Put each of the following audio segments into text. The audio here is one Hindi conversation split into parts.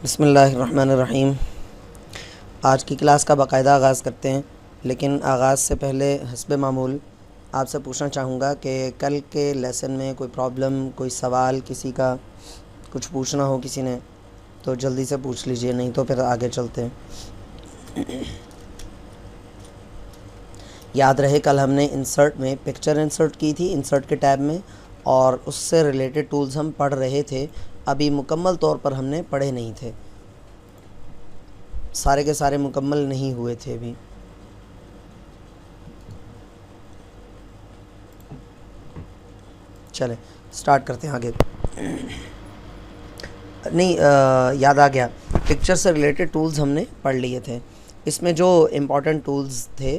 बिस्मिल्लाहिर्रहमानिर्रहीम। आज की क्लास का बाकायदा आगाज़ करते हैं, लेकिन आगाज़ से पहले हस्बे मामूल आपसे पूछना चाहूँगा कि कल के लेसन में कोई प्रॉब्लम, कोई सवाल, किसी का कुछ पूछना हो किसी ने तो जल्दी से पूछ लीजिए, नहीं तो फिर आगे चलते हैं। याद रहे कल हमने इंसर्ट में पिक्चर इंसर्ट की थी, इंसर्ट के टैब में, और उससे रिलेटेड टूल्स हम पढ़ रहे थे। अभी मुकम्मल तौर पर हमने पढ़े नहीं थे, सारे के सारे मुकम्मल नहीं हुए थे अभी। चले स्टार्ट करते हैं आगे। नहीं याद आ गया, पिक्चर से रिलेटेड टूल्स हमने पढ़ लिए थे। इसमें जो इम्पॉर्टेंट टूल्स थे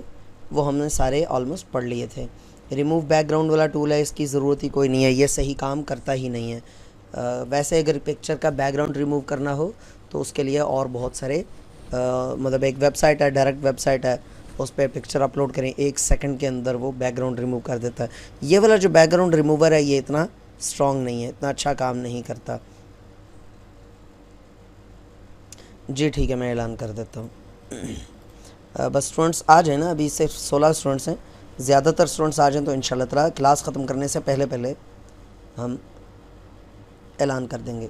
वो हमने सारे ऑलमोस्ट पढ़ लिए थे। रिमूव बैकग्राउंड वाला टूल है, इसकी ज़रूरत ही कोई नहीं है, ये सही काम करता ही नहीं है। वैसे अगर पिक्चर का बैकग्राउंड रिमूव करना हो तो उसके लिए और बहुत सारे मतलब एक वेबसाइट है, डायरेक्ट वेबसाइट है, उस पर पिक्चर अपलोड करें, 1 सेकंड के अंदर वो बैकग्राउंड रिमूव कर देता है। ये वाला जो बैकग्राउंड रिमूवर है ये इतना स्ट्रॉन्ग नहीं है, इतना अच्छा काम नहीं करता। जी ठीक है, मैं ऐलान कर देता हूँ। बस स्टूडेंट्स आ जाए ना, अभी सिर्फ 16 स्टूडेंट्स हैं, ज़्यादातर स्टूडेंट्स आ जाएँ तो इंशाल्लाह ताला क्लास ख़त्म करने से पहले पहले हम ऐलान कर देंगे।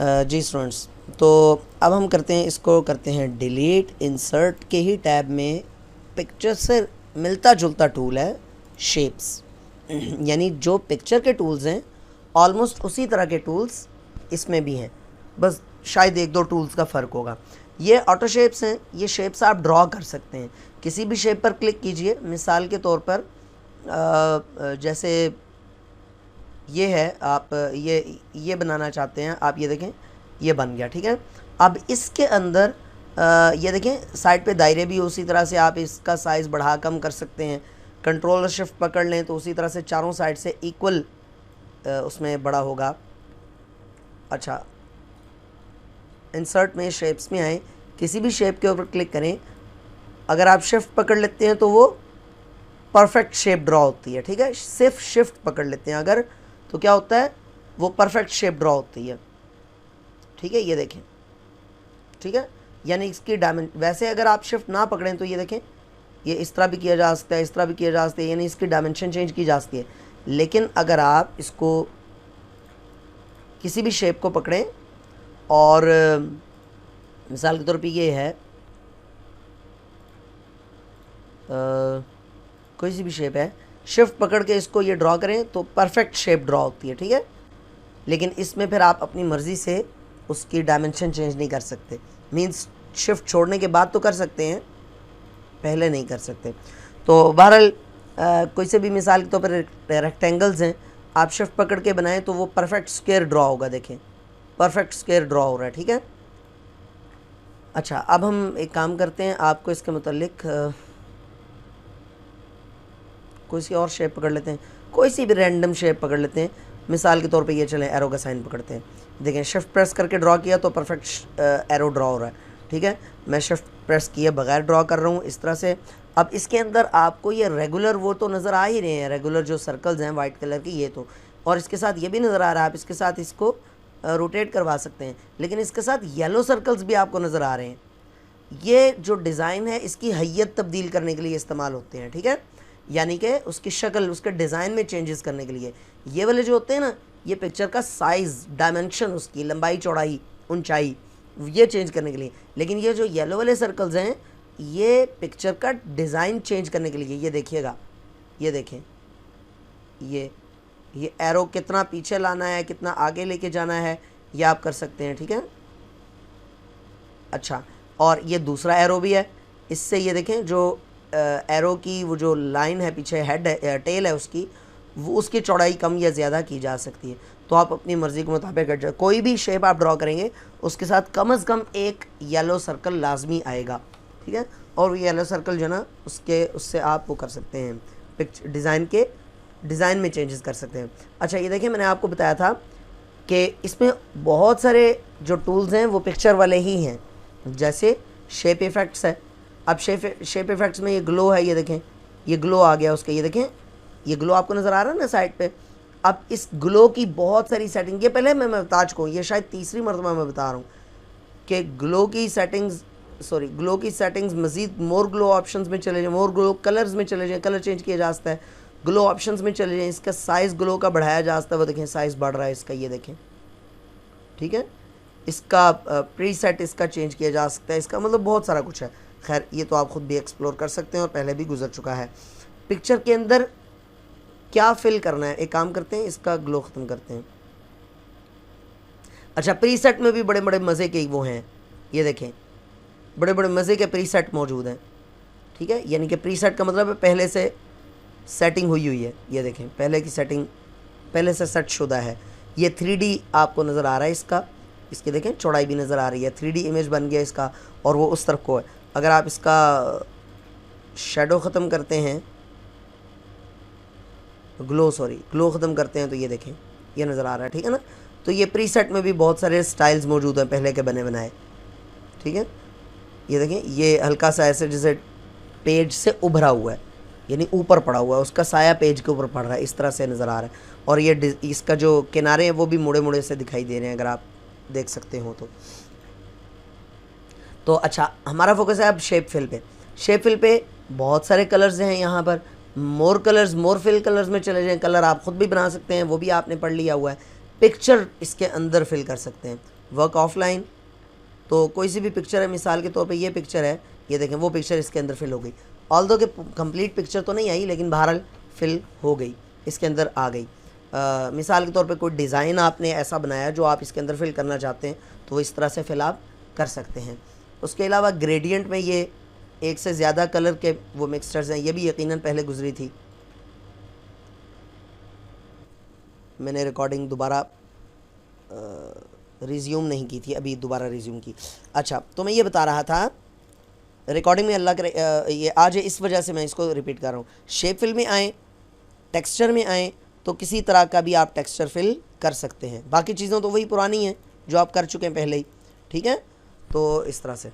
जी स्टूडेंट्स, तो अब हम करते हैं, इसको करते हैं डिलीट। इंसर्ट के ही टैब में पिक्चर से मिलता जुलता टूल है शेप्स, यानी जो पिक्चर के टूल्स हैं ऑलमोस्ट उसी तरह के टूल्स इसमें भी हैं, बस शायद 1-2 टूल्स का फ़र्क होगा। ये ऑटो शेप्स हैं, ये शेप्स आप ड्रॉ कर सकते हैं। किसी भी शेप पर क्लिक कीजिए, मिसाल के तौर पर जैसे ये है, आप ये बनाना चाहते हैं, आप ये देखें ये बन गया, ठीक है। अब इसके अंदर ये देखें साइड पे दायरे भी उसी तरह से आप इसका साइज़ बढ़ा कम कर सकते हैं। कंट्रोल और शिफ्ट पकड़ लें तो उसी तरह से चारों साइड से इक्वल उसमें बड़ा होगा। अच्छा, इंसर्ट में शेप्स में आए, किसी भी शेप के ऊपर क्लिक करें, अगर आप शिफ्ट पकड़ लेते हैं तो वो परफेक्ट शेप ड्रॉ होती है, ठीक है। सिर्फ शिफ्ट पकड़ लेते हैं अगर, तो क्या होता है, वो परफेक्ट शेप ड्रॉ होती है, ठीक है। ये देखें, ठीक है, यानी इसकी वैसे अगर आप शिफ्ट ना पकड़ें तो ये देखें, ये इस तरह भी किया जा सकता है, इस तरह भी किया जा सकता है, यानी इसकी डायमेंशन चेंज की जा सकती है। लेकिन अगर आप इसको किसी भी शेप को पकड़ें और मिसाल के तौर पे ये है कोई सी भी शेप है, शिफ्ट पकड़ के इसको ये ड्रॉ करें तो परफेक्ट शेप ड्रॉ होती है, ठीक है। लेकिन इसमें फिर आप अपनी मर्ज़ी से उसकी डायमेंशन चेंज नहीं कर सकते, मींस शिफ्ट छोड़ने के बाद तो कर सकते हैं, पहले नहीं कर सकते। तो बहरहाल कोई से भी मिसाल के तौर पर रेक्टेंगल्स हैं, आप शिफ्ट पकड़ के बनाएं तो वो परफेक्ट स्क्वायर ड्रॉ होगा, देखें परफेक्ट स्क्वायर ड्रॉ हो रहा है, ठीक है। अच्छा, अब हम एक काम करते हैं, आपको इसके मुतालिक कोई सी और शेप पकड़ लेते हैं, कोई सी भी रैंडम शेप पकड़ लेते हैं। मिसाल के तौर पे ये चलें, एरो का साइन पकड़ते हैं, देखें शिफ्ट प्रेस करके ड्रॉ किया तो परफेक्ट एरो ड्रॉ हो रहा है, ठीक है। मैं शिफ्ट प्रेस किए बगैर ड्रॉ कर रहा हूँ इस तरह से। अब इसके अंदर आपको ये रेगुलर वो तो नज़र आ ही रहे हैं, रेगुलर जो सर्कल्स हैं वाइट कलर के, ये तो, और इसके साथ ये भी नज़र आ रहा है, आप इसके साथ इसको रोटेट करवा सकते हैं, लेकिन इसके साथ येलो सर्कल्स भी आपको नज़र आ रहे हैं। ये जो डिज़ाइन है इसकी हैयत तब्दील करने के लिए इस्तेमाल होते हैं, ठीक है, यानी कि उसकी शक्ल, उसके डिज़ाइन में चेंजेस करने के लिए। ये वाले जो होते हैं ना, ये पिक्चर का साइज़, डायमेंशन, उसकी लंबाई, चौड़ाई, ऊंचाई, ये चेंज करने के लिए। लेकिन ये जो येलो वाले सर्कल्स हैं ये पिक्चर का डिज़ाइन चेंज करने के लिए। ये देखिएगा, ये देखें, ये एरो कितना पीछे लाना है, कितना आगे लेके जाना है, ये आप कर सकते हैं, ठीक है। अच्छा, और ये दूसरा एरो भी है, इससे ये देखें जो एरो की वो जो लाइन है पीछे, हेड है, टेल है उसकी, वो उसकी चौड़ाई कम या ज़्यादा की जा सकती है। तो आप अपनी मर्ज़ी के मुताबिक कोई भी शेप आप ड्रॉ करेंगे उसके साथ कम अज़ कम एक येलो सर्कल लाजमी आएगा, ठीक है। और ये येलो सर्कल जो ना उससे आप वो कर सकते हैं, डिज़ाइन में चेंजेस कर सकते हैं। अच्छा, ये देखिए मैंने आपको बताया था कि इसमें बहुत सारे जो टूल्स हैं वो पिक्चर वाले ही हैं, जैसे शेप इफ़ेक्ट्स है। अब शेप इफ़ेक्ट्स में ये ग्लो है, ये देखें ये ग्लो आ गया उसके, ये देखें ये ग्लो आपको नज़र आ रहा है ना साइड पे। अब इस ग्लो की बहुत सारी सेटिंग, ये पहले मैं बता चुका हूँ, ये शायद तीसरी मरतबा मैं बता रहा हूँ कि ग्लो की सेटिंग्स मज़ीद मोर ग्लो ऑप्शंस में चले जाएँ, मोर ग्लो कलर्स में चले जाएँ, कलर चेंज किया जा सकता है, ग्लो ऑप्शंस में चले जाएँ, इसका साइज़ ग्लो का बढ़ाया जा सकता है, वो देखें साइज़ बढ़ रहा है इसका, ये देखें, ठीक है। इसका प्रीसेट इसका चेंज किया जा सकता है, इसका मतलब बहुत सारा कुछ है। खैर ये तो आप ख़ुद भी एक्सप्लोर कर सकते हैं और पहले भी गुजर चुका है। पिक्चर के अंदर क्या फिल करना है, एक काम करते हैं, इसका ग्लो ख़त्म करते हैं। अच्छा, प्रीसेट में भी बड़े बड़े मज़े के वो हैं, ये देखें बड़े बड़े मज़े के प्रीसेट मौजूद हैं, ठीक है। यानी कि प्रीसेट का मतलब है पहले से सेटिंग हुई है, ये देखें पहले की सेटिंग पहले से सेट शुदा है। ये 3D आपको नज़र आ रहा है इसकी देखें चौड़ाई भी नज़र आ रही है, 3D इमेज बन गया इसका और वो उस तरफ को है। अगर आप इसका शेडो ख़त्म करते हैं, ग्लो ख़त्म करते हैं तो ये देखें ये नज़र आ रहा है, ठीक है ना। तो ये प्रीसेट में भी बहुत सारे स्टाइल्स मौजूद हैं पहले के बने बनाए, ठीक है। ये देखें ये हल्का सा ऐसे जैसे पेज से उभरा हुआ है, यानी ऊपर पड़ा हुआ है, उसका साया पेज के ऊपर पड़ रहा है, इस तरह से नज़र आ रहा है। और ये इसका जो किनारे हैं वो भी मुड़े मुड़े से दिखाई दे रहे हैं, अगर आप देख सकते हो तो अच्छा हमारा फोकस है अब शेप फिल पे। शेप फिल पे बहुत सारे कलर्स हैं यहाँ पर, मोर फिल कलर्स में चले जाएँ, कलर आप ख़ुद भी बना सकते हैं, वो भी आपने पढ़ लिया हुआ है। पिक्चर इसके अंदर फिल कर सकते हैं, वर्क ऑफलाइन, तो कोई सी भी पिक्चर है, मिसाल के तौर पे ये पिक्चर है, ये देखें वो पिक्चर इसके अंदर फिल हो गई। ऑल्दो कि कंप्लीट पिक्चर तो नहीं आई, लेकिन बहरहाल फिल हो गई, इसके अंदर आ गई। मिसाल के तौर पे कोई डिज़ाइन आपने ऐसा बनाया जो आप इसके अंदर फिल करना चाहते हैं, तो वो इस तरह से फिल आप कर सकते हैं। उसके अलावा ग्रेडियंट में ये एक से ज़्यादा कलर के वो मिक्सचर्स हैं, ये भी यकीनन पहले गुजरी थी, मैंने रिकॉर्डिंग दोबारा रिज्यूम नहीं की थी, अभी दोबारा रिज्यूम की। अच्छा, तो मैं ये बता रहा था रिकॉर्डिंग में अल्लाह करे ये आज है, इस वजह से मैं इसको रिपीट कर रहा हूँ। शेप फिल में आएँ, टेक्सचर में आएँ, तो किसी तरह का भी आप टेक्सचर फिल कर सकते हैं, बाकी चीज़ें तो वही पुरानी हैं जो आप कर चुके हैं पहले ही, ठीक है। तो इस तरह से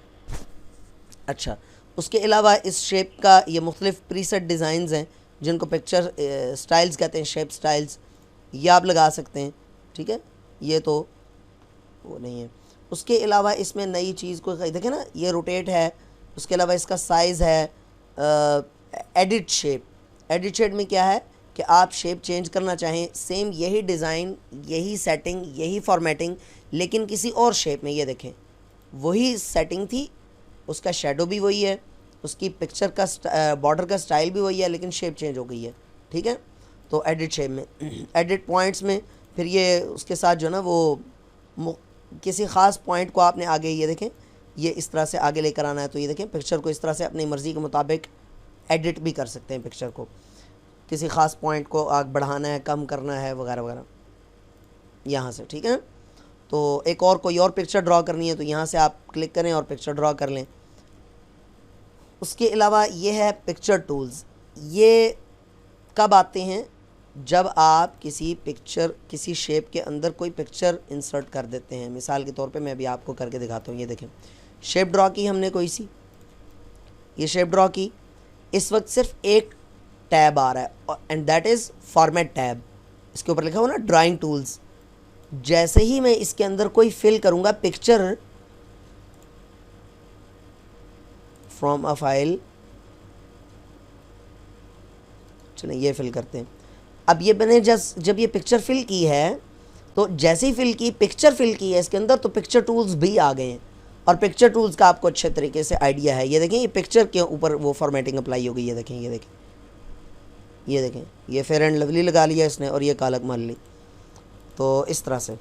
अच्छा, उसके अलावा इस शेप का ये मुख्तलिफ़ प्रीसेट डिज़ाइंस हैं जिनको पिक्चर स्टाइल्स कहते हैं, शेप स्टाइल्स, ये आप लगा सकते हैं, ठीक है। ये तो वो नहीं है। उसके अलावा इसमें नई चीज़ को देखें ना, ये रोटेट है, उसके अलावा इसका साइज़ है, एडिट शेप में क्या है कि आप शेप चेंज करना चाहें, सेम यही डिज़ाइन, यही सेटिंग, यही फॉर्मेटिंग, लेकिन किसी और शेप में, ये देखें वही सेटिंग थी, उसका शेडो भी वही है, उसकी पिक्चर का बॉर्डर का स्टाइल भी वही है, लेकिन शेप चेंज हो गई है, ठीक है। तो एडिट शेप में, एडिट पॉइंट्स में फिर ये उसके साथ जो ना वो किसी ख़ास पॉइंट को आपने आगे, ये देखें ये इस तरह से आगे लेकर आना है, तो ये देखें पिक्चर को इस तरह से अपनी मर्ज़ी के मुताबिक एडिट भी कर सकते हैं पिक्चर को, किसी ख़ास पॉइंट को आगे बढ़ाना है, कम करना है, वगैरह वगैरह यहाँ से, ठीक है। तो एक और कोई और पिक्चर ड्रॉ करनी है तो यहाँ से आप क्लिक करें और पिक्चर ड्रॉ कर लें। उसके अलावा ये है पिक्चर टूल्स, ये कब आते हैं, जब आप किसी शेप के अंदर कोई पिक्चर इंसर्ट कर देते हैं। मिसाल के तौर पे मैं अभी आपको करके दिखाता हूँ, ये देखें शेप ड्रॉ की हमने कोई सी, ये शेप ड्रॉ की, इस वक्त सिर्फ एक टैब आ रहा है and that is format tab, इसके ऊपर लिखा हुआ ना ड्राइंग टूल्स। जैसे ही मैं इसके अंदर कोई फिल करूँगा पिक्चर फ्रॉम अ फाइल, चलें ये फिल करते हैं। अब ये मैंने जब ये पिक्चर फिल की है, तो जैसे ही पिक्चर फिल की है इसके अंदर, तो पिक्चर टूल्स भी आ गए हैं, और पिक्चर टूल्स का आपको अच्छे तरीके से आइडिया है। ये देखें ये पिक्चर के ऊपर वो फॉर्मेटिंग अप्लाई हो गई, ये देखें ये फेयर एंड लवली लगा लिया इसने और ये कालक मार ली, तो इस तरह से,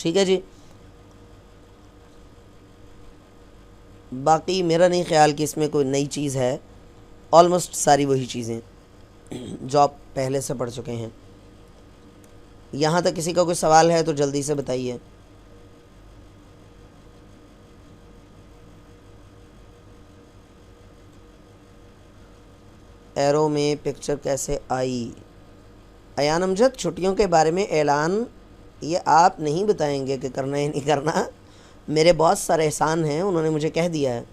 ठीक है जी। बाकी मेरा नहीं ख्याल कि इसमें कोई नई चीज़ है, ऑलमोस्ट सारी वही चीज़ें जो आप पहले से पढ़ चुके हैं। यहाँ तक किसी का कोई सवाल है तो जल्दी से बताइए। एरो में पिक्चर कैसे आई? अयान अमजद, छुट्टियों के बारे में ऐलान ये आप नहीं बताएंगे कि करना है नहीं करना, मेरे बहुत सारे एहसान हैं, उन्होंने मुझे कह दिया है,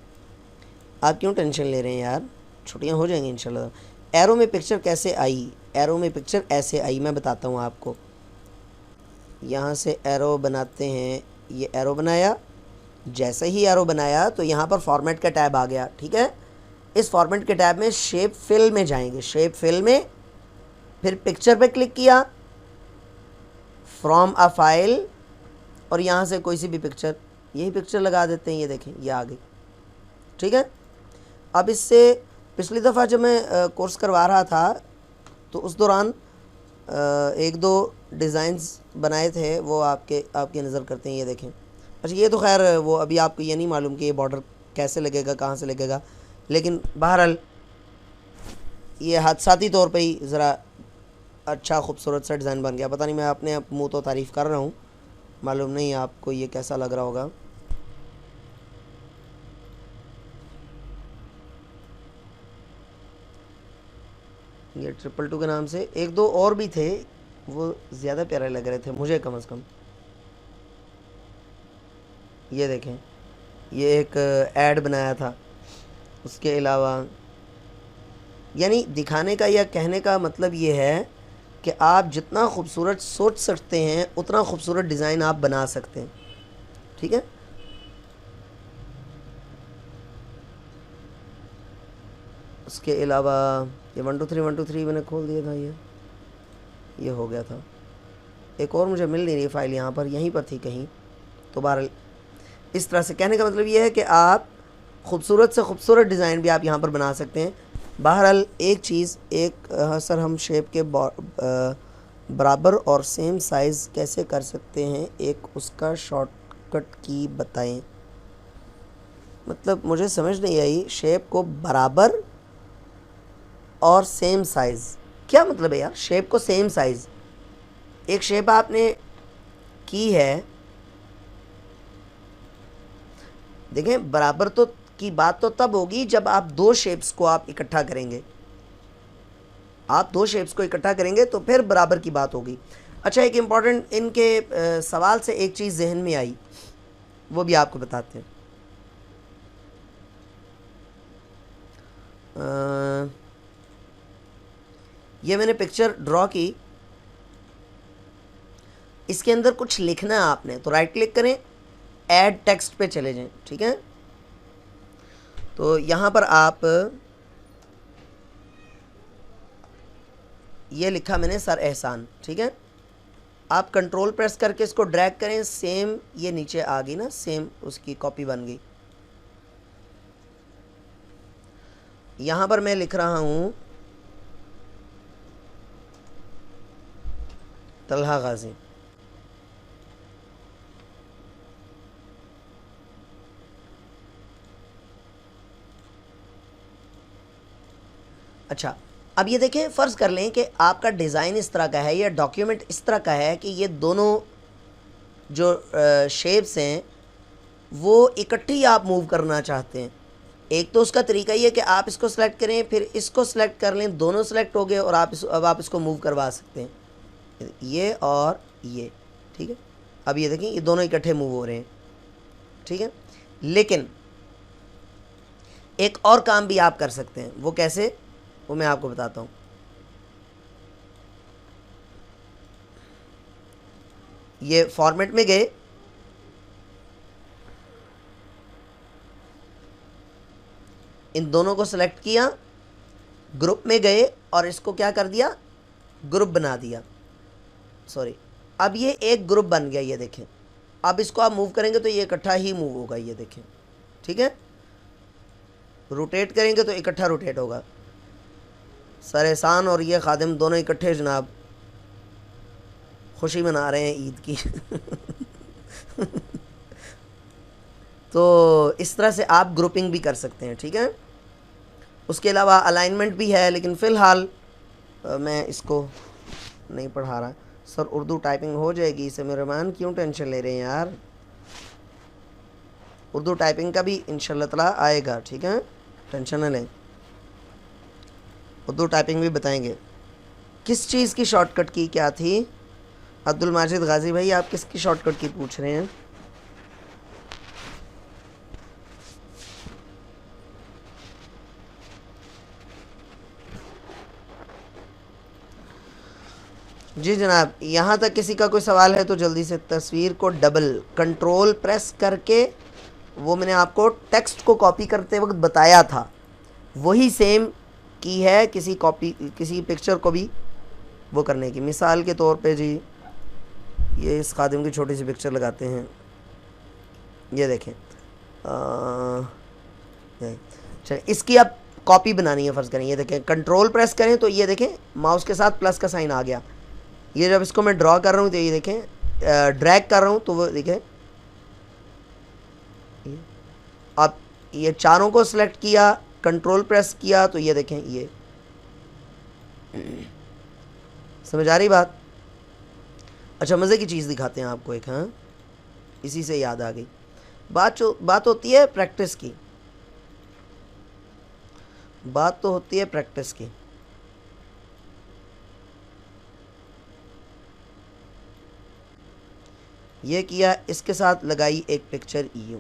आप क्यों टेंशन ले रहे हैं यार, छुट्टियां हो जाएंगी इंशाल्लाह। एरो में पिक्चर कैसे आई? एरो में पिक्चर ऐसे आई, मैं बताता हूँ आपको। यहाँ से एरो बनाते हैं, ये एरो बनाया, जैसे ही एरो बनाया तो यहाँ पर फॉर्मेट का टैब आ गया, ठीक है। इस फॉर्मेट के टैब में शेप फिल में जाएंगे, शेप फिल में फिर पिक्चर पे क्लिक किया, फ्रॉम अ फाइल, और यहाँ से कोई सी भी पिक्चर, यही पिक्चर लगा देते हैं, ये देखें ये आ गई, ठीक है। अब इससे पिछली दफ़ा जब मैं कोर्स करवा रहा था तो उस दौरान एक दो डिज़ाइंस बनाए थे, वो आपकी नज़र करते हैं, ये देखें। अच्छा ये तो खैर वो अभी आपको ये नहीं मालूम कि ये बॉर्डर कैसे लगेगा, कहाँ से लगेगा, लेकिन बहरहाल ये हादसाती तौर पे ही ज़रा अच्छा खूबसूरत सा डिज़ाइन बन गया। पता नहीं, मैं अपने मुँह तो तारीफ़ कर रहा हूँ, मालूम नहीं आपको ये कैसा लग रहा होगा। ये 222 के नाम से एक दो और भी थे, वो ज़्यादा प्यारे लग रहे थे मुझे कम से कम। ये देखें, ये एक ऐड बनाया था। उसके अलावा यानी दिखाने का या कहने का मतलब ये है कि आप जितना खूबसूरत सोच सकते हैं उतना खूबसूरत डिज़ाइन आप बना सकते हैं, ठीक है। उसके अलावा ये 123 मैंने खोल दिया था, ये हो गया था। एक और मुझे मिल नहीं रही फाइल, यहाँ पर यहीं पर थी कहीं। तो बहरहाल इस तरह से कहने का मतलब ये है कि आप खूबसूरत से खूबसूरत डिज़ाइन भी आप यहाँ पर बना सकते हैं। बहरहाल एक चीज़, सर हम शेप के बराबर और सेम साइज़ कैसे कर सकते हैं, एक उसका शॉर्टकट की बताएं। मतलब मुझे समझ नहीं आई, शेप को बराबर और सेम साइज़ क्या मतलब है यार? शेप को सेम साइज़, एक शेप आपने की है, देखें बराबर तो की बात तो तब होगी जब आप दो शेप्स को आप इकट्ठा करेंगे, आप दो शेप्स को इकट्ठा करेंगे तो फिर बराबर की बात होगी। अच्छा एक इम्पॉर्टेंट इनके सवाल से एक चीज़ जहन में आई, वो भी आपको बताते हैं। ये मैंने पिक्चर ड्रॉ की, इसके अंदर कुछ लिखना है आपने, तो राइट क्लिक करें, ऐड टेक्स्ट पे चले जाएं, ठीक है। तो यहाँ पर आप ये लिखा मैंने सर एहसान, ठीक है। आप कंट्रोल प्रेस करके इसको ड्रैग करें, सेम ये नीचे आ गई ना, सेम उसकी कॉपी बन गई। यहाँ पर मैं लिख रहा हूँ तलहा गाजी। अच्छा अब ये देखें, फ़र्ज़ कर लें कि आपका डिज़ाइन इस तरह का है या डॉक्यूमेंट इस तरह का है कि ये दोनों जो शेप्स हैं वो इकट्ठी आप मूव करना चाहते हैं। एक तो उसका तरीका ये है कि आप इसको सेलेक्ट करें, फिर इसको सेलेक्ट कर लें, दोनों सेलेक्ट हो गए और अब आप इसको मूव करवा सकते हैं, ये और ये, ठीक है। अब ये देखें ये दोनों इकट्ठे मूव हो रहे हैं, ठीक है। लेकिन एक और काम भी आप कर सकते हैं, वो कैसे, वो मैं आपको बताता हूँ। ये फॉर्मेट में गए, इन दोनों को सेलेक्ट किया, ग्रुप में गए और इसको क्या कर दिया, ग्रुप बना दिया, सॉरी। अब ये एक ग्रुप बन गया, ये देखें। अब इसको आप मूव करेंगे तो ये इकट्ठा ही मूव होगा, ये देखें, ठीक है। रोटेट करेंगे तो इकट्ठा रोटेट होगा। सर एहसान और ये खादिम दोनों इकट्ठे जनाब खुशी मना रहे हैं ईद की तो इस तरह से आप ग्रुपिंग भी कर सकते हैं, ठीक है। उसके अलावा अलाइनमेंट भी है, लेकिन फ़िलहाल मैं इसको नहीं पढ़ा रहा। सर उर्दू टाइपिंग हो जाएगी, इसे मेहरबान क्यों टेंशन ले रहे हैं यार, उर्दू टाइपिंग का भी इंशाल्लाह ताला आएगा, ठीक है, टेंशन न लें, उर्दू टाइपिंग भी बताएंगे। किस चीज़ की शॉर्टकट की क्या थी? अब्दुल माजिद गाजी भाई आप किसकी शॉर्टकट की पूछ रहे हैं? जी जनाब, यहाँ तक किसी का कोई सवाल है तो जल्दी से तस्वीर को डबल कंट्रोल प्रेस करके, वो मैंने आपको टेक्स्ट को कॉपी करते वक्त बताया था, वही सेम की है किसी पिक्चर को भी वो करने की। मिसाल के तौर पे जी, ये इस खादिम की छोटी सी पिक्चर लगाते हैं, ये देखें। चलिए, इसकी अब कॉपी बनानी है, फ़र्ज़ करें, ये देखें, कंट्रोल प्रेस करें तो ये देखें माउस के साथ प्लस का साइन आ गया। ये जब इसको मैं ड्रॉ कर रहा हूँ तो ये देखें, ड्रैग कर रहा हूँ तो वो देखें, अब ये चारों को सिलेक्ट किया, कंट्रोल प्रेस किया तो ये देखें, ये समझ आ रही बात। अच्छा, मज़े की चीज़ दिखाते हैं आपको एक, हाँ इसी से याद आ गई बात होती है प्रैक्टिस की, बात तो होती है प्रैक्टिस की। ये किया, इसके साथ लगाई एक पिक्चर यूं,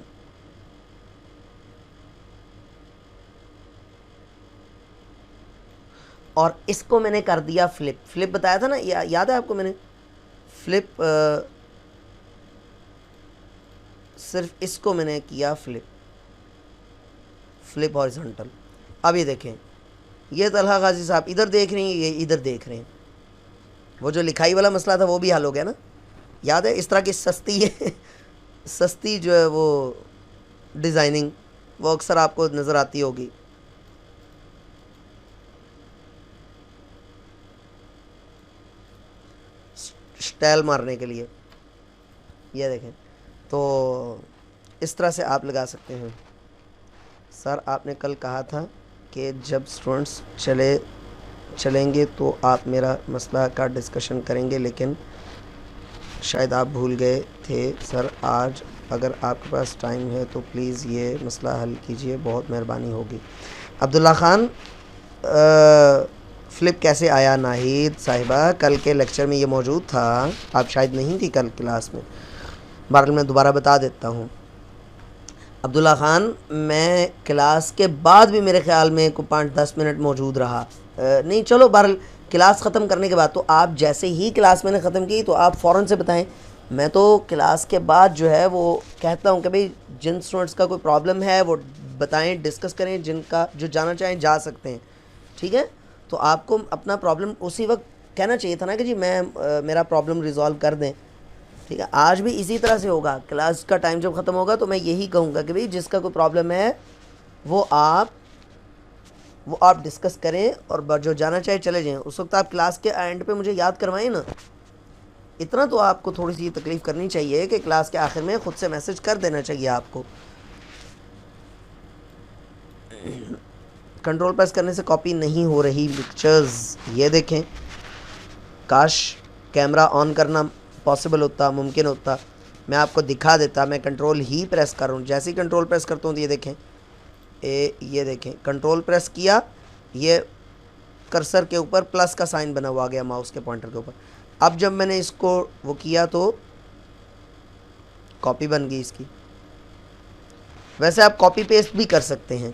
और इसको मैंने कर दिया फ्लिप बताया था ना, याद है आपको, मैंने फ्लिप सिर्फ इसको मैंने किया फ्लिप हॉरिजॉन्टल। अब ये देखें, ये तलहा गाजी साहब इधर देख रहे हैं, ये इधर देख रहे हैं, वो जो लिखाई वाला मसला था वो भी हल हो गया ना। याद है, इस तरह की सस्ती है सस्ती जो है वो डिज़ाइनिंग, वो अक्सर आपको नज़र आती होगी। स्टाइल मारने के लिए, ये देखें, तो इस तरह से आप लगा सकते हैं। सर आपने कल कहा था कि जब स्टूडेंट्स चलेंगे तो आप मेरा मसला का डिस्कशन करेंगे, लेकिन शायद आप भूल गए थे। सर आज अगर आपके पास टाइम है तो प्लीज़ ये मसला हल कीजिए, बहुत मेहरबानी होगी। अब्दुल्ला ख़ान, फ़्लिप कैसे आया? नाहिद साहिबा, कल के लेक्चर में ये मौजूद था, आप शायद नहीं थी कल क्लास में, बहरहाल मैं दोबारा बता देता हूँ। अब्दुल्ला ख़ान, मैं क्लास के बाद भी मेरे ख़्याल में को 5-10 मिनट मौजूद रहा, नहीं चलो बहरहाल क्लास ख़त्म करने के बाद, तो आप जैसे ही क्लास मैंने ख़त्म की तो आप फ़ौरन से बताएं। मैं तो क्लास के बाद जो है वो कहता हूँ कि भाई जिन स्टूडेंट्स का कोई प्रॉब्लम है वो बताएं, डिस्कस करें, जिनका जो जाना चाहें जा सकते हैं, ठीक है। तो आपको अपना प्रॉब्लम उसी वक्त कहना चाहिए था ना कि जी मेरा प्रॉब्लम रिज़ॉल्व कर दें, ठीक है। आज भी इसी तरह से होगा, क्लास का टाइम जब ख़त्म होगा तो मैं यही कहूँगा कि भाई जिसका कोई प्रॉब्लम है वो आप डिस्कस करें, और जो जाना चाहे चले जाएं। उस वक्त आप क्लास के एंड पे मुझे याद करवाएं ना, इतना तो आपको थोड़ी सी तकलीफ़ करनी चाहिए कि क्लास के आखिर में ख़ुद से मैसेज कर देना चाहिए आपको। कंट्रोल प्रेस करने से कॉपी नहीं हो रही पिक्चर्स, ये देखें, काश कैमरा ऑन करना पॉसिबल होता, मुमकिन होता, मैं आपको दिखा देता। मैं कंट्रोल ही प्रेस कर रहा हूँ, जैसे ही कंट्रोल प्रेस करता हूँ तो ये देखें, ये देखें, कंट्रोल प्रेस किया, ये कर्सर के ऊपर प्लस का साइन बना हुआ गया माउस के पॉइंटर के ऊपर। अब जब मैंने इसको वो किया तो कॉपी बन गई इसकी। वैसे आप कॉपी पेस्ट भी कर सकते हैं।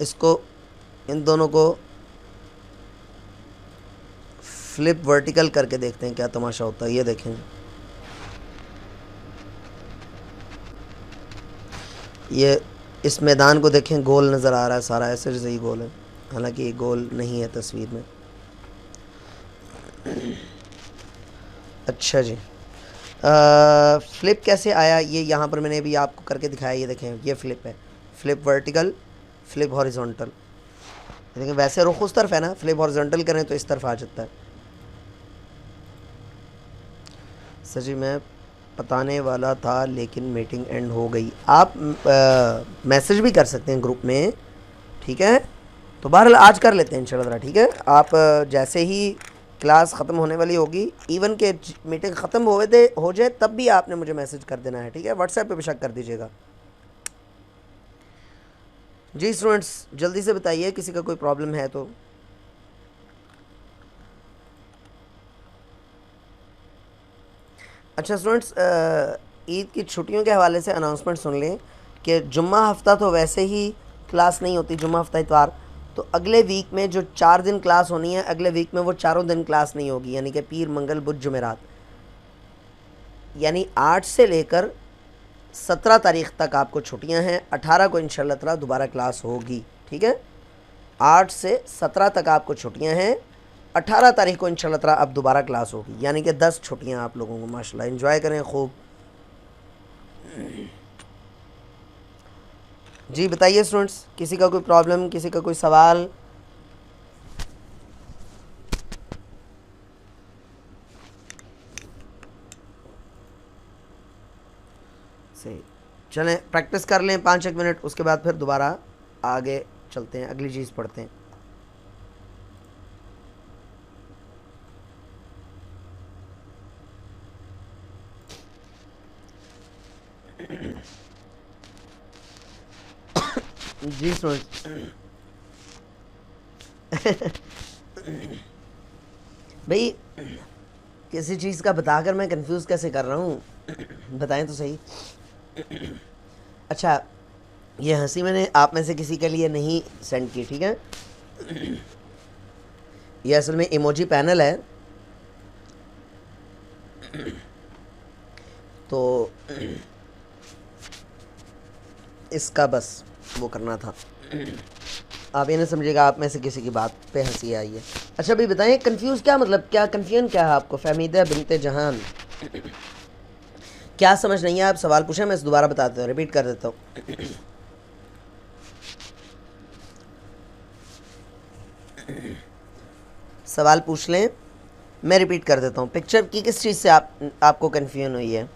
इसको, इन दोनों को फ्लिप वर्टिकल करके देखते हैं क्या तमाशा होता है। ये देखें, ये इस मैदान को देखें, गोल नज़र आ रहा है सारा, ऐसे जैसे ही गोल है, हालांकि ये गोल नहीं है तस्वीर में। अच्छा जी, फ्लिप कैसे आया? ये यहाँ पर मैंने अभी आपको करके दिखाया, ये देखें, ये फ्लिप है, फ्लिप वर्टिकल, फ्लिप हॉरिजॉन्टल। देखिए वैसे रुख उस तरफ है ना, फ्लिप हॉरिजॉन्टल करें तो इस तरफ आ जाता है। सर जी मैं बताने वाला था लेकिन मीटिंग एंड हो गई। आप मैसेज भी कर सकते हैं ग्रुप में, ठीक है। तो बहरहाल आज कर लेते हैं इंशाल्लाह, ठीक है। आप जैसे ही क्लास ख़त्म होने वाली होगी, इवन के मीटिंग ख़त्म हो जाए तब भी आपने मुझे मैसेज कर देना है, ठीक है। व्हाट्सएप पे बेशक कर दीजिएगा। जी स्टूडेंट्स जल्दी से बताइए किसी का कोई प्रॉब्लम है तो। अच्छा स्टूडेंट्स, ईद की छुट्टियों के हवाले से अनाउंसमेंट सुन लें कि जुम्मा हफ्ता तो वैसे ही क्लास नहीं होती, जुम्मा हफ्ता इतवार, तो अगले वीक में जो 4 दिन क्लास होनी है, अगले वीक में वो चारों दिन क्लास नहीं होगी, यानी कि पीर मंगल बुध जुमेरात, यानी 8 से लेकर 17 तारीख तक आपको छुट्टियां हैं। 18 को इंशाल्लाह ताला दोबारा क्लास होगी, ठीक है। 8 से 17 तक आपको छुट्टियां हैं, 18 तारीख को इंशाल्लाह ताला अब दोबारा क्लास होगी, यानी कि 10 छुट्टियां आप लोगों को। माशाल्लाह, एंजॉय करें खूब। जी बताइए स्टूडेंट्स, किसी का कोई प्रॉब्लम, किसी का कोई सवाल? सही, चलें प्रैक्टिस कर लें 5-1 मिनट, उसके बाद फिर दोबारा आगे चलते हैं, अगली चीज़ पढ़ते हैं। जी स्टूडेंट्स, भाई किसी चीज़ का बताकर मैं कंफ्यूज कैसे कर रहा हूँ, बताएं तो सही। अच्छा, ये हंसी मैंने आप में से किसी के लिए नहीं सेंड की, ठीक है। ये असल में इमोजी पैनल है, तो इसका बस वो करना था, आप ये ना समझिएगा आप में से किसी की बात पे हंसी आई है। अच्छा भाई बताएं, कंफ्यूज क्या मतलब, क्या कन्फ्यूजन क्या है आपको? फहमीदा बिनते जहान, क्या समझ नहीं है? आप सवाल पूछें, मैं इसे दोबारा बताता हूँ, रिपीट कर देता हूँ। सवाल पूछ लें, मैं रिपीट कर देता हूँ। पिक्चर की किस चीज़ से आपको कन्फ्यूजन हुई है?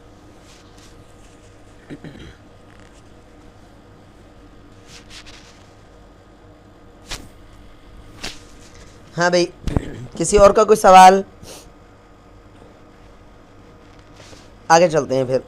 हाँ भाई, किसी और का कोई सवाल? आगे चलते हैं फिर।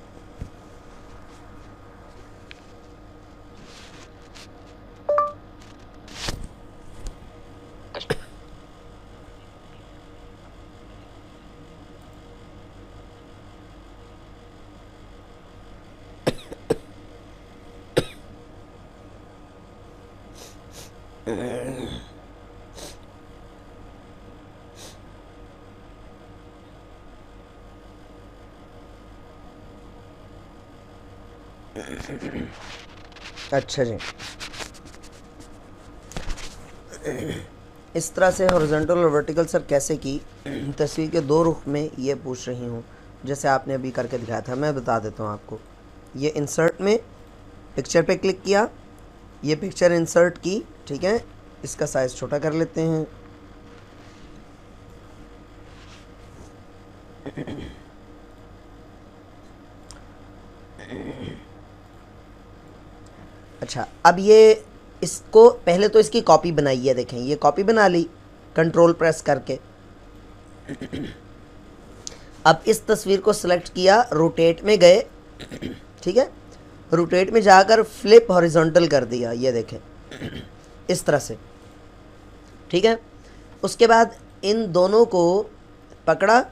अच्छा जी, इस तरह से हॉरिजॉन्टल और वर्टिकल सर कैसे की? तस्वीर के 2 रुख में ये पूछ रही हूँ, जैसे आपने अभी करके दिखाया था। मैं बता देता हूँ आपको। ये इंसर्ट में पिक्चर पे क्लिक किया, ये पिक्चर इंसर्ट की, ठीक है। इसका साइज़ छोटा कर लेते हैं। अच्छा, अब ये इसको पहले तो इसकी कॉपी बनाई है, देखें ये कॉपी बना ली कंट्रोल प्रेस करके। अब इस तस्वीर को सिलेक्ट किया, रोटेट में गए, ठीक है। रोटेट में जाकर फ्लिप हॉरिजॉन्टल कर दिया, ये देखें इस तरह से, ठीक है। उसके बाद इन दोनों को पकड़ा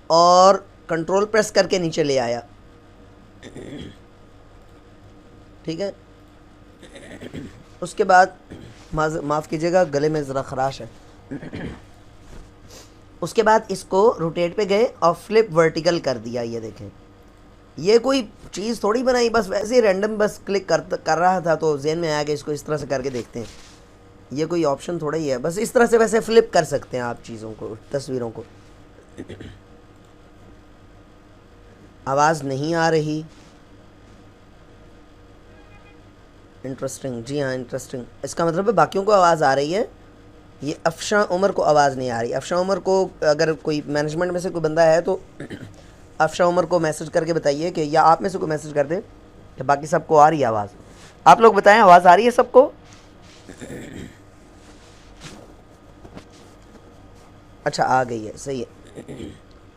और कंट्रोल प्रेस करके नीचे ले आया, ठीक है। उसके बाद माफ़ कीजिएगा, गले में ज़रा खराश है। उसके बाद इसको रोटेट पे गए और फ्लिप वर्टिकल कर दिया, ये देखें। ये कोई चीज़ थोड़ी बनाई, बस वैसे ही रैंडम बस क्लिक कर रहा था तो जेहन में आया कि इसको इस तरह से करके देखते हैं। ये कोई ऑप्शन थोड़ा ही है, बस इस तरह से वैसे फ्लिप कर सकते हैं आप चीज़ों को, तस्वीरों को। आवाज़ नहीं आ रही? इंटरेस्टिंग, जी हाँ इंटरेस्टिंग। इसका मतलब है बाकियों को आवाज़ आ रही है, ये अफशा उमर को आवाज़ नहीं आ रही। अफशा उमर को, अगर कोई मैनेजमेंट में से कोई बंदा है तो अफशा उमर को मैसेज करके बताइए कि, या आप में से कोई मैसेज कर दे कि बाकी सबको आ रही है आवाज़। आप लोग बताएं, आवाज़ आ रही है सबको? अच्छा आ गई है, सही है।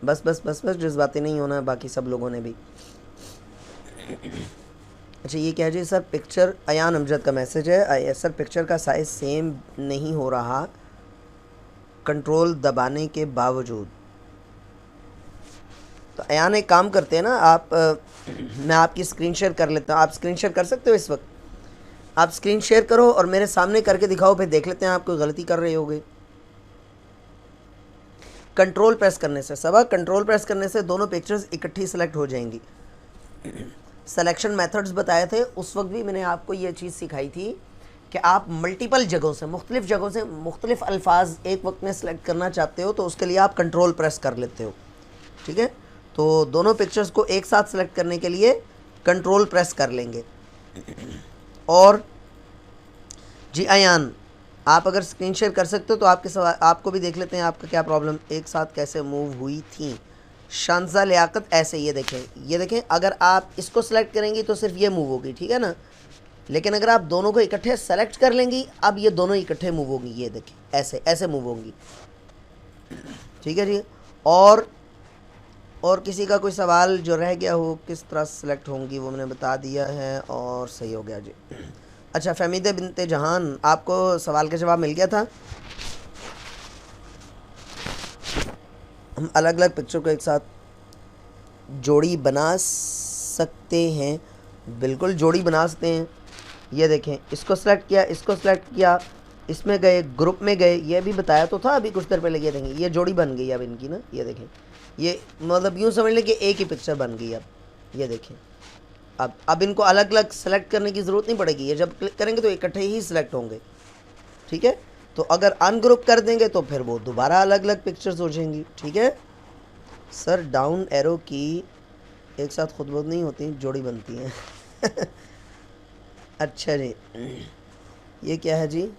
बस बस बस बस जज्बाती नहीं होना है बाकी सब लोगों ने भी। अच्छा ये कह जी सर, पिक्चर अयान अमजद का मैसेज है, सर पिक्चर का साइज़ सेम नहीं हो रहा कंट्रोल दबाने के बावजूद। तो अयान एक काम करते हैं ना, आप मैं आपकी स्क्रीन शेयर कर लेता हूँ। आप स्क्रीन शेयर कर सकते हो इस वक्त? आप स्क्रीन शेयर करो और मेरे सामने करके दिखाओ, फिर देख लेते हैं आप कोई गलती कर रहे होगे। कंट्रोल प्रेस करने से सबा, कंट्रोल प्रेस करने से दोनों पिक्चर्स इकट्ठी सेलेक्ट हो जाएंगी। सिलेक्शन मेथड्स बताए थे उस वक्त भी, मैंने आपको ये चीज़ सिखाई थी कि आप मल्टीपल जगहों से, मुख्तलिफ़ जगहों से मुख्तलिफ अल्फाज एक वक्त में सेलेक्ट करना चाहते हो तो उसके लिए आप कंट्रोल प्रेस कर लेते हो। ठीक है, तो दोनों पिक्चर्स को एक साथ सेलेक्ट करने के लिए कंट्रोल प्रेस कर लेंगे। और जी अयान, आप अगर स्क्रीन शेयर कर सकते हो तो आपके सवाल आपको भी देख लेते हैं, आपका क्या प्रॉब्लम एक साथ कैसे मूव हुई थी। शानजा लियाकत ऐसे, ये देखें, अगर आप इसको सेलेक्ट करेंगी तो सिर्फ ये मूव होगी, ठीक है ना, लेकिन अगर आप दोनों को इकट्ठे सेलेक्ट कर लेंगी, अब ये दोनों इकट्ठे मूव होंगी, ये देखें ऐसे ऐसे मूव होंगी। ठीक है जी। और किसी का कोई सवाल जो रह गया हो किस तरह सेलेक्ट होंगी वो मैंने बता दिया है और सही हो गया जी। अच्छा, फहमीदे बिनते जहान, आपको सवाल का जवाब मिल गया था। हम अलग अलग पिक्चर को एक साथ जोड़ी बना सकते हैं, बिल्कुल जोड़ी बना सकते हैं। ये देखें, इसको सेलेक्ट किया, इसको सेलेक्ट किया, इसमें गए, ग्रुप में गए, ये भी बताया तो था अभी कुछ देर पहले। ये देखें, ये जोड़ी बन गई अब इनकी ना, ये देखें, ये मतलब यूँ समझ लें कि एक ही पिक्चर बन गई अब। ये देखें, अब इनको अलग अलग सेलेक्ट करने की ज़रूरत नहीं पड़ेगी, ये जब क्लिक करेंगे तो इकट्ठे ही सिलेक्ट होंगे। ठीक है, तो अगर अनग्रुप कर देंगे तो फिर वो दोबारा अलग अलग पिक्चर्स हो जाएंगी। ठीक है सर, डाउन एरो की एक साथ खुद बहुत नहीं होती, जोड़ी बनती हैं। अच्छा जी, ये क्या है जी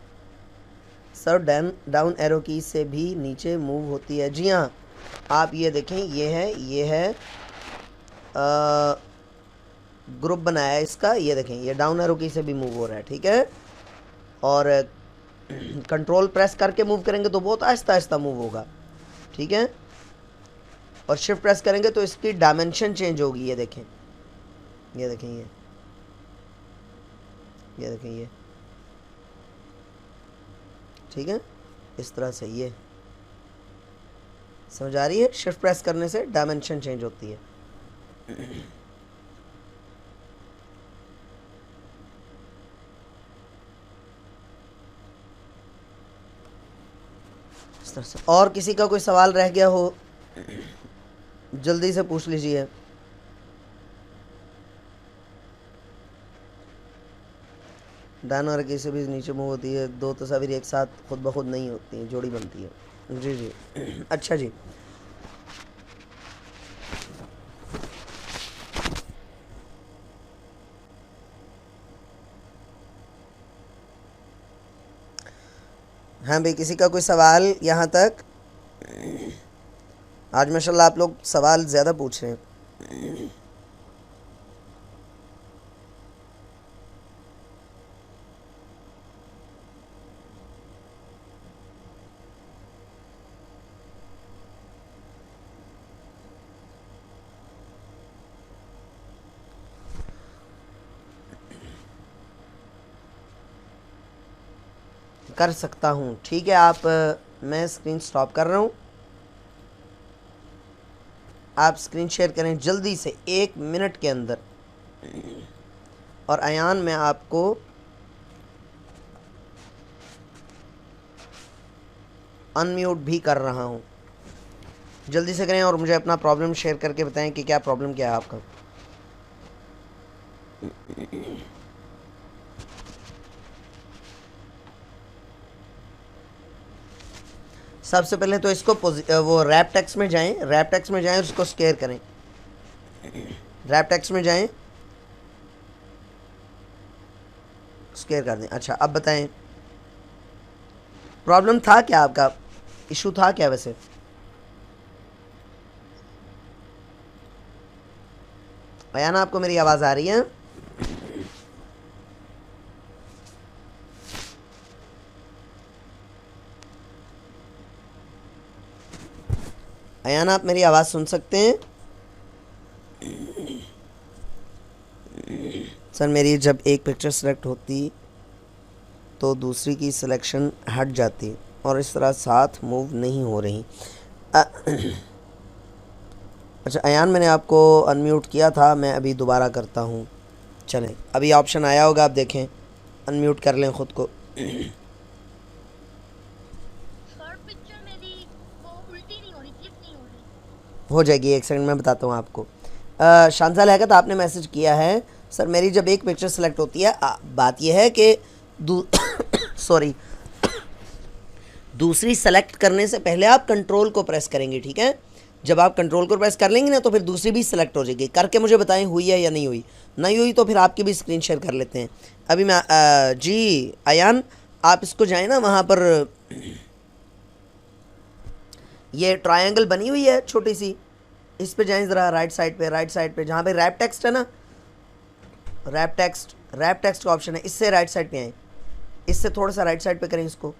सर? डाउन एरो की से भी नीचे मूव होती है। जी हाँ, आप ये देखें, ये है ग्रुप बनाया है इसका, ये देखें, ये डाउन एरो की से भी मूव हो रहा है। ठीक है, और कंट्रोल प्रेस करके मूव करेंगे तो बहुत आहिस्ता आहिस्ता मूव होगा। ठीक है, और शिफ्ट प्रेस करेंगे तो इसकी डायमेंशन चेंज होगी। ये देखें, ये देखें, ये देखें, ये ठीक है, इस तरह से ये समझ आ रही है। शिफ्ट प्रेस करने से डायमेंशन चेंज होती है। इस तरह से। और किसी का कोई सवाल रह गया हो जल्दी से पूछ लीजिए। डाउन और की से भी नीचे मूव होती है, दो तस्वीर एक साथ खुद ब खुद नहीं होती हैं, जोड़ी बनती है। जी जी। अच्छा जी, हाँ भाई, किसी का कोई सवाल यहाँ तक? आज माशाल्लाह आप लोग सवाल ज़्यादा पूछ रहे हैं। कर सकता हूँ, ठीक है। आप मैं स्क्रीन स्टॉप कर रहा हूँ, आप स्क्रीन शेयर करें जल्दी से 1 मिनट के अंदर। और अयान, मैं आपको अनम्यूट भी कर रहा हूँ, जल्दी से करें और मुझे अपना प्रॉब्लम शेयर करके बताएं कि क्या प्रॉब्लम क्या है आपका। सबसे पहले तो इसको वो रैप टेक्स्ट में जाएं, रैप टेक्स्ट में जाएं और इसको स्केयर करें। रैप टेक्स्ट में जाएं, स्केयर कर दें। अच्छा, अब बताएं प्रॉब्लम था क्या आपका, इशू था क्या वैसे? अयाना, आपको मेरी आवाज़ आ रही है? अयाना, आप मेरी आवाज़ सुन सकते हैं? सर, मेरी जब एक पिक्चर सेलेक्ट होती तो दूसरी की सिलेक्शन हट जाती और इस तरह साथ मूव नहीं हो रही। अच्छा अयान, मैंने आपको अनम्यूट किया था, मैं अभी दोबारा करता हूँ। चलें, अभी ऑप्शन आया होगा, आप देखें, अनम्यूट कर लें ख़ुद को। सर पिक्चर मेरी वो उल्टी नहीं हो रही, क्लिक नहीं हो रही। हो जाएगी, एक सेकंड में बताता हूँ आपको। शांजा लहकत, आपने मैसेज किया है सर, मेरी जब एक पिक्चर सेलेक्ट होती है, बात यह है कि सॉरी, दूसरी सेलेक्ट करने से पहले आप कंट्रोल को प्रेस करेंगे, ठीक है। जब आप कंट्रोल को प्रेस कर लेंगे ना, तो फिर दूसरी भी सिलेक्ट हो जाएगी। करके मुझे बताएं हुई है या नहीं हुई। नहीं हुई तो फिर आपकी भी स्क्रीन शेयर कर लेते हैं। अभी मैं जी अयान, आप इसको जाएं ना, वहाँ पर ये ट्रायंगल बनी हुई है छोटी सी, इस पे जाएं ज़रा, राइट साइड पे, राइट साइड पे जहाँ पे रैप टेक्स्ट है ना, रैप टेक्स्ट का ऑप्शन है, इससे राइट साइड पे आए, इससे थोड़ा सा राइट साइड पे करें इसको,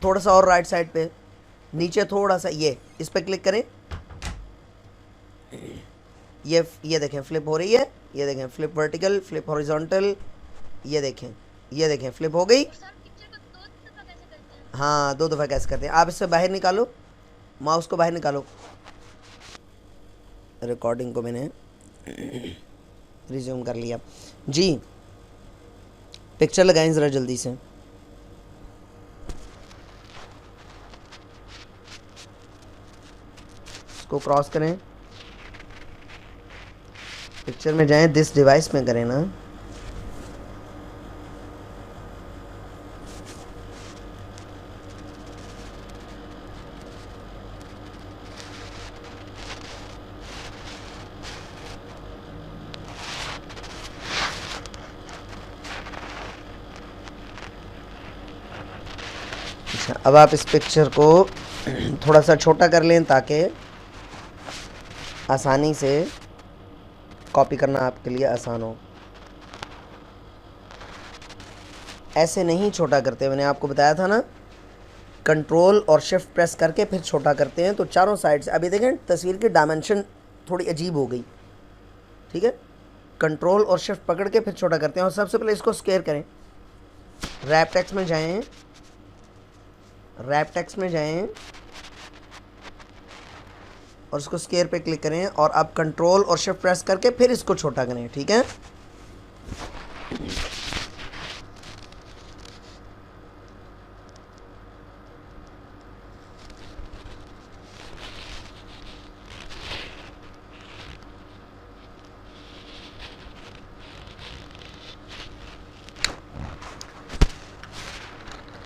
थोड़ा सा और राइट साइड पे, नीचे थोड़ा सा, ये इस पर क्लिक करें। ये देखें फ्लिप हो रही है, ये देखें फ्लिप वर्टिकल, फ्लिप हॉरिजॉन्टल, ये देखें फ्लिप हो गई। सर पिक्चर को 2 दफा कैसे करते हैं? हाँ, 2 दफ़ा कैसे करते हैं, आप इससे बाहर निकालो, माउस को बाहर निकालो। रिकॉर्डिंग को मैंने रिज्यूम कर लिया जी। पिक्चर लगाएं ज़रा जल्दी से। इसको क्रॉस करें, पिक्चर में जाएं, दिस डिवाइस में करें ना। अच्छा, अब आप इस पिक्चर को थोड़ा सा छोटा कर लें ताकि आसानी से कॉपी करना आपके लिए आसान हो। ऐसे नहीं छोटा करते, मैंने आपको बताया था ना, कंट्रोल और शिफ्ट प्रेस करके फिर छोटा करते हैं, तो चारों साइड से। अभी देखें तस्वीर की डायमेंशन थोड़ी अजीब हो गई, ठीक है। कंट्रोल और शिफ्ट पकड़ के फिर छोटा करते हैं, और सबसे पहले इसको स्केयर करें। रैप टेक्स्ट में जाएं, रैप टेक्स्ट में जाएं और इसको स्केयर पे क्लिक करें, और अब कंट्रोल और शिफ्ट प्रेस करके फिर इसको छोटा करें, ठीक है।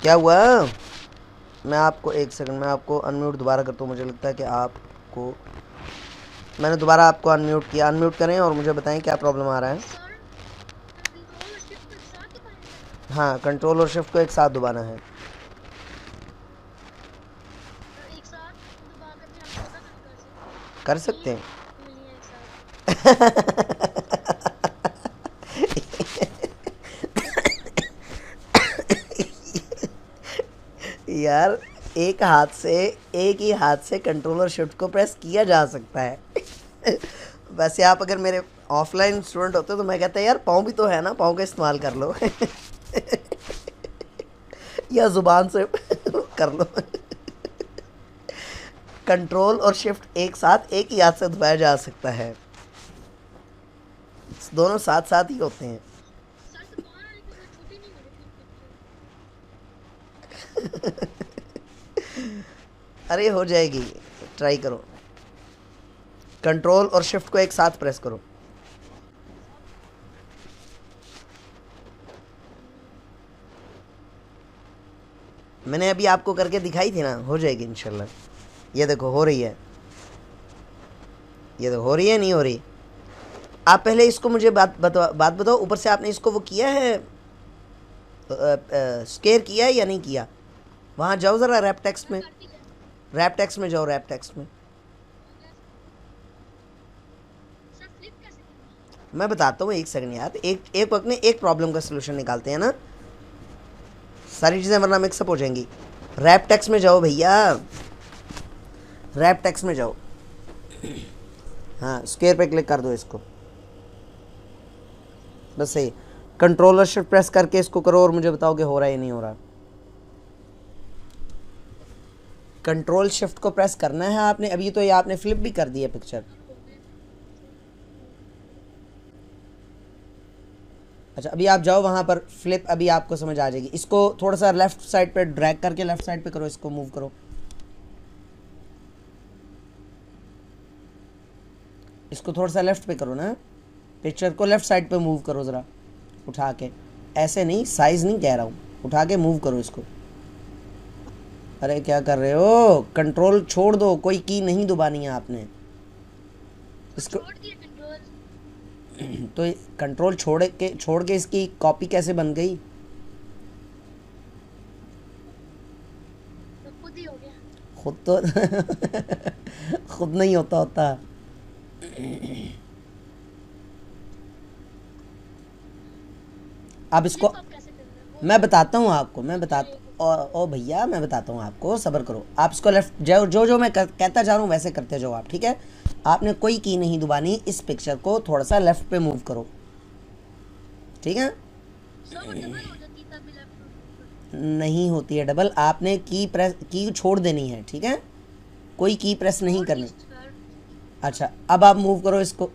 क्या हुआ? मैं आपको एक सेकंड में आपको अनम्यूट दोबारा करता हूँ, मुझे लगता है कि आपको, मैंने दोबारा आपको अनम्यूट किया। अनम्यूट करें और मुझे बताएं क्या प्रॉब्लम आ रहा है। सर कंट्रोल और शिफ्ट को एक साथ दबाना है? हाँ, कंट्रोल और शिफ्ट को एक साथ दबाना है। और एक साथ दबा कर फिर हम छोटा कर कर सकते सकते हैं। हैं? नहीं है एक साथ। यार, एक ही हाथ से कंट्रोल और शिफ्ट को प्रेस किया जा सकता है। वैसे आप अगर मेरे ऑफलाइन स्टूडेंट होते तो मैं कहता यार पाँव भी तो है ना, पाँव का इस्तेमाल कर लो। या ज़ुबान से कर लो। कंट्रोल और शिफ्ट एक साथ एक ही हाथ से दबाया जा सकता है, दोनों साथ साथ ही होते हैं। सर दबा रहा लेकिन वो छोटी नहीं हो रही पिक्चर। अरे हो जाएगी, ट्राई करो। कंट्रोल और शिफ्ट को एक साथ प्रेस करो। मैंने अभी आपको करके दिखाई थी ना, हो जाएगी इंशाल्लाह। ये देखो हो रही है, ये देखो हो रही है, नहीं हो रही। आप पहले इसको मुझे बात बताओ, ऊपर से आपने इसको वो किया है, स्केयर किया है या नहीं किया? वहाँ जाओ ज़रा रैप टेक्स्ट में, करती है रैप टेक्स्ट में जाओ, रैप टेक्स्ट में। सर फ्लिप कैसे करना है? मैं बताता हूँ, एक सेकंड यार, एक वक्त में एक प्रॉब्लम का सलूशन निकालते हैं ना, सारी चीज़ें वरना मिक्सअप हो जाएंगी। रैप टेक्स्ट में जाओ भैया, रैप टेक्स्ट में जाओ। हाँ, स्क्वायर पे क्लिक कर दो इसको, बस सही। कंट्रोलर शिफ्ट प्रेस करके इसको करो और मुझे बताओ कि हो रहा है या नहीं हो रहा। कंट्रोल शिफ्ट को प्रेस करना है आपने। अभी तो ये आपने फ्लिप भी कर दी है पिक्चर। अच्छा अभी आप जाओ वहाँ पर फ्लिप, अभी आपको समझ आ जाएगी। इसको थोड़ा सा लेफ्ट साइड पे ड्रैग करके लेफ्ट साइड पे करो, इसको मूव करो। इसको थोड़ा सा लेफ्ट पे करो ना, पिक्चर को लेफ्ट साइड पे मूव करो ज़रा उठा के, ऐसे नहीं, साइज़ नहीं कह रहा हूँ, उठा के मूव करो इसको। अरे क्या कर रहे हो, कंट्रोल छोड़ दो, कोई की नहीं दबानी है आपने इसको। छोड़ दिया कंट्रोल। तो कंट्रोल छोड़ के इसकी कॉपी कैसे बन गई? तो खुद ही हो गया। खुद तो खुद नहीं होता। अब इसको आप कैसे कर रहे हो? मैं बताता हूँ आपको, ओ भैया मैं बताता हूँ आपको, सब्र करो। आप इसको लेफ्ट जो मैं कहता जा रहा हूँ वैसे करते जाओ आप, ठीक है? आपने कोई की नहीं दबानी, इस पिक्चर को थोड़ा सा लेफ्ट पे मूव करो, ठीक है? सर वो डबल हो जाती है तभी लेफ्ट। नहीं होती है डबल, आपने की छोड़ देनी है, ठीक है? कोई की प्रेस नहीं करनी। अच्छा अब आप मूव करो इसको।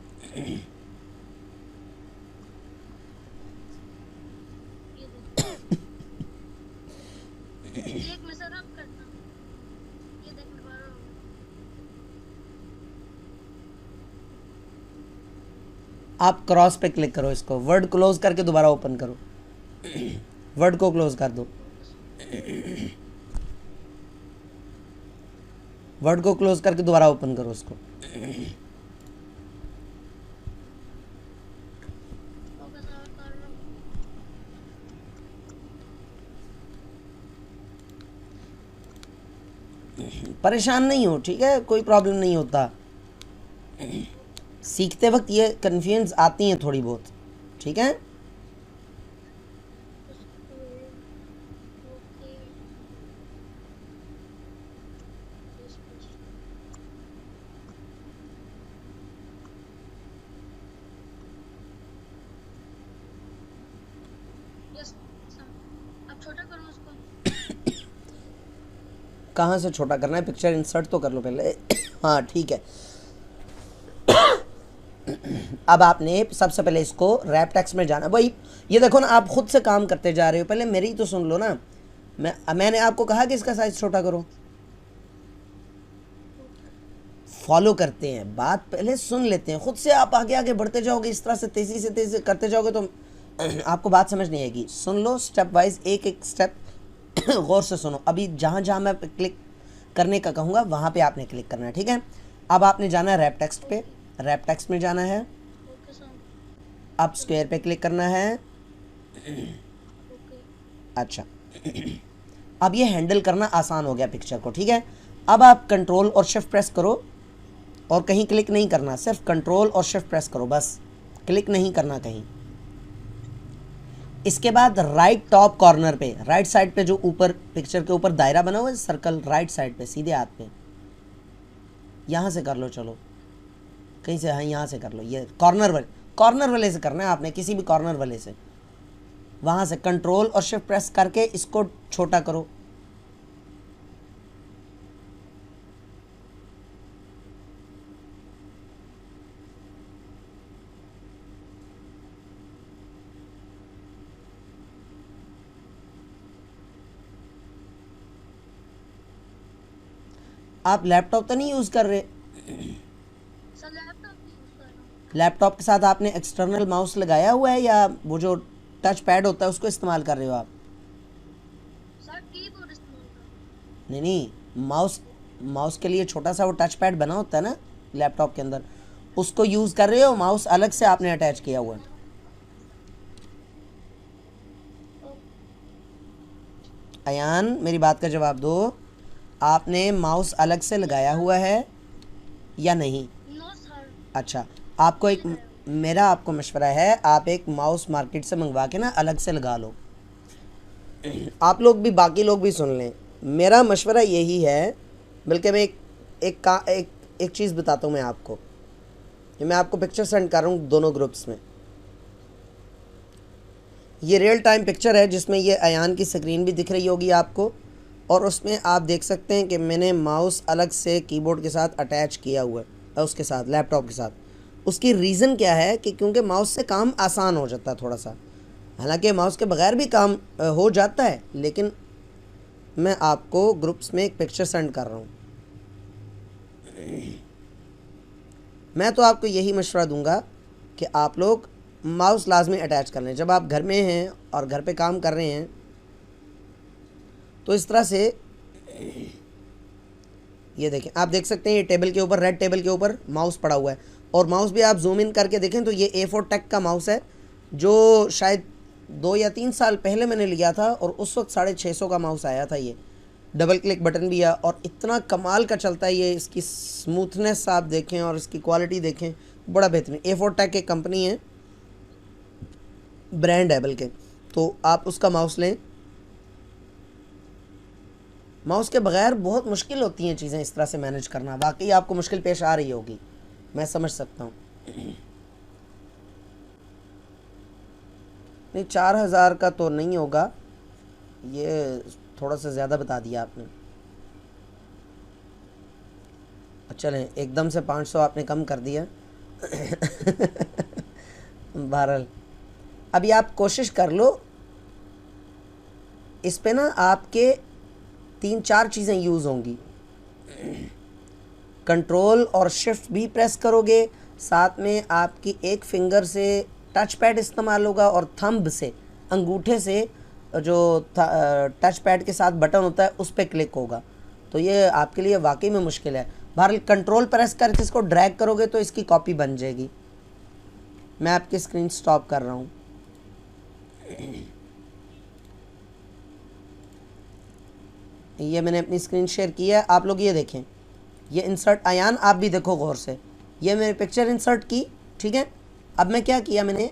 एक में सर आप करना, ये देख दोबारा हो गया। आप क्रॉस पे क्लिक करो, इसको वर्ड क्लोज करके दोबारा ओपन करो। वर्ड को क्लोज कर दो, वर्ड को क्लोज करके दोबारा ओपन करो उसको। ओके सर कर रहा हूँ। परेशान नहीं हो, ठीक है? कोई प्रॉब्लम नहीं होता। सीखते वक्त ये कन्फ्यूजन आती हैं थोड़ी बहुत, ठीक है? Okay yes sir. अब छोटा करूँ उसको। कहाँ से छोटा करना है? पिक्चर इंसर्ट तो कर लो पहले। हाँ ठीक है। अब आपने सबसे पहले इसको रैप टेक्स्ट में जाना। वही ये देखो ना, आप खुद से काम करते जा रहे हो, पहले मेरी तो सुन लो ना। मैंने आपको कहा कि इसका साइज छोटा करो। फॉलो करते हैं, बात पहले सुन लेते हैं, खुद से आप आगे आगे बढ़ते जाओगे, इस तरह से तेज़ी करते जाओगे तो आपको बात समझ नहीं आएगी। सुन लो स्टेप वाइज, एक एक स्टेप गौर से सुनो। अभी जहाँ जहाँ मैं क्लिक करने का कहूँगा वहाँ पे आपने क्लिक करना है, ठीक है? अब आपने जाना है रैप टेक्स्ट पे, रैप टेक्स्ट में जाना है। Okay sir. अब स्क्वायर पे क्लिक करना है। ओके अच्छा अब ये हैंडल करना आसान हो गया पिक्चर को, ठीक है? अब आप कंट्रोल और शिफ्ट प्रेस करो और कहीं क्लिक नहीं करना, सिर्फ कंट्रोल और शिफ्ट प्रेस करो बस, क्लिक नहीं करना कहीं। इसके बाद राइट टॉप कॉर्नर पे, राइट साइड पे जो ऊपर पिक्चर के ऊपर दायरा बना हुआ है सर्कल, राइट साइड पे सीधे हाथ पे, यहाँ से कर लो। चलो कहीं से, हाँ यहाँ से कर लो। ये कॉर्नर वाले से करना है आपने, किसी भी कॉर्नर वाले से। वहाँ से कंट्रोल और शिफ्ट प्रेस करके इसको छोटा करो। आप लैपटॉप तो नहीं यूज़ कर रहे? सर लैपटॉप यूज कर रहा हूँ। लैपटॉप के साथ आपने एक्सटर्नल माउस लगाया हुआ है या वो जो टच पैड होता है उसको इस्तेमाल कर रहे हो आप? सर कीबोर्ड इस्तेमाल कर रहा हूँ। नहीं, माउस के लिए छोटा सा वो टच पैड बना होता है ना लैपटॉप के अंदर, उसको यूज़ कर रहे हो? माउस अलग से आपने अटैच किया हुआ है? अयान मेरी बात का जवाब दो, आपने माउस अलग से लगाया हुआ है या नहीं? No sir. अच्छा आपको एक मेरा आपको मशवरा है, आप एक माउस मार्केट से मंगवा के ना अलग से लगा लो। आप लोग भी, बाकी लोग भी सुन लें, मेरा मशवरा यही है। बल्कि मैं एक चीज़ बताता हूँ मैं आपको। ये मैं आपको पिक्चर सेंड कर रहा हूँ दोनों ग्रुप्स में। ये रियल टाइम पिक्चर है जिसमें ये अयान की स्क्रीन भी दिख रही होगी आपको और उसमें आप देख सकते हैं कि मैंने माउस अलग से कीबोर्ड के साथ अटैच किया हुआ है, उसके साथ लैपटॉप के साथ। उसकी रीज़न क्या है कि क्योंकि माउस से काम आसान हो जाता है थोड़ा सा, हालांकि माउस के बगैर भी काम हो जाता है, लेकिन मैं आपको ग्रुप्स में एक पिक्चर सेंड कर रहा हूँ। मैं तो आपको यही मशवरा दूंगा कि आप लोग माउस लाजमी अटैच कर लें। जब आप घर में हैं और घर पे काम कर रहे हैं तो इस तरह से, ये देखें, आप देख सकते हैं ये टेबल के ऊपर, रेड टेबल के ऊपर माउस पड़ा हुआ है। और माउस भी आप जूम इन करके देखें तो ये A4 टेक का माउस है, जो शायद 2 या 3 साल पहले मैंने लिया था, और उस वक्त 650 का माउस आया था। ये डबल क्लिक बटन भी है और इतना कमाल का चलता है ये। इसकी स्मूथनेस आप देखें और इसकी क्वालिटी देखें, बड़ा बेहतरीन। A4 टेक एक कंपनी है, ब्रांड है बल्कि, तो आप उसका माउस लें। माउस के बगैर बहुत मुश्किल होती हैं चीज़ें इस तरह से मैनेज करना, वाकई आपको मुश्किल पेश आ रही होगी, मैं समझ सकता हूँ। नहीं, 4000 का तो नहीं होगा, ये थोड़ा सा ज़्यादा बता दिया आपने। चलें, एकदम से 500 आपने कम कर दिया। बहरहाल अभी आप कोशिश कर लो, इस पे ना आपके 3-4 चीज़ें यूज़ होंगी। कंट्रोल और शिफ्ट भी प्रेस करोगे, साथ में आपकी एक फिंगर से टच पैड इस्तेमाल होगा और थंब से, अंगूठे से जो टच पैड के साथ बटन होता है उस पर क्लिक होगा। तो ये आपके लिए वाकई में मुश्किल है। बहरहाल कंट्रोल प्रेस करके इसको ड्रैग करोगे तो इसकी कॉपी बन जाएगी। मैं आपकी स्क्रीन स्टॉप कर रहा हूँ। ये मैंने अपनी स्क्रीन शेयर की है, आप लोग ये देखें। ये इंसर्ट, अयान आप भी देखो गौर से, ये मैंने पिक्चर इंसर्ट की, ठीक है। अब मैं क्या किया, मैंने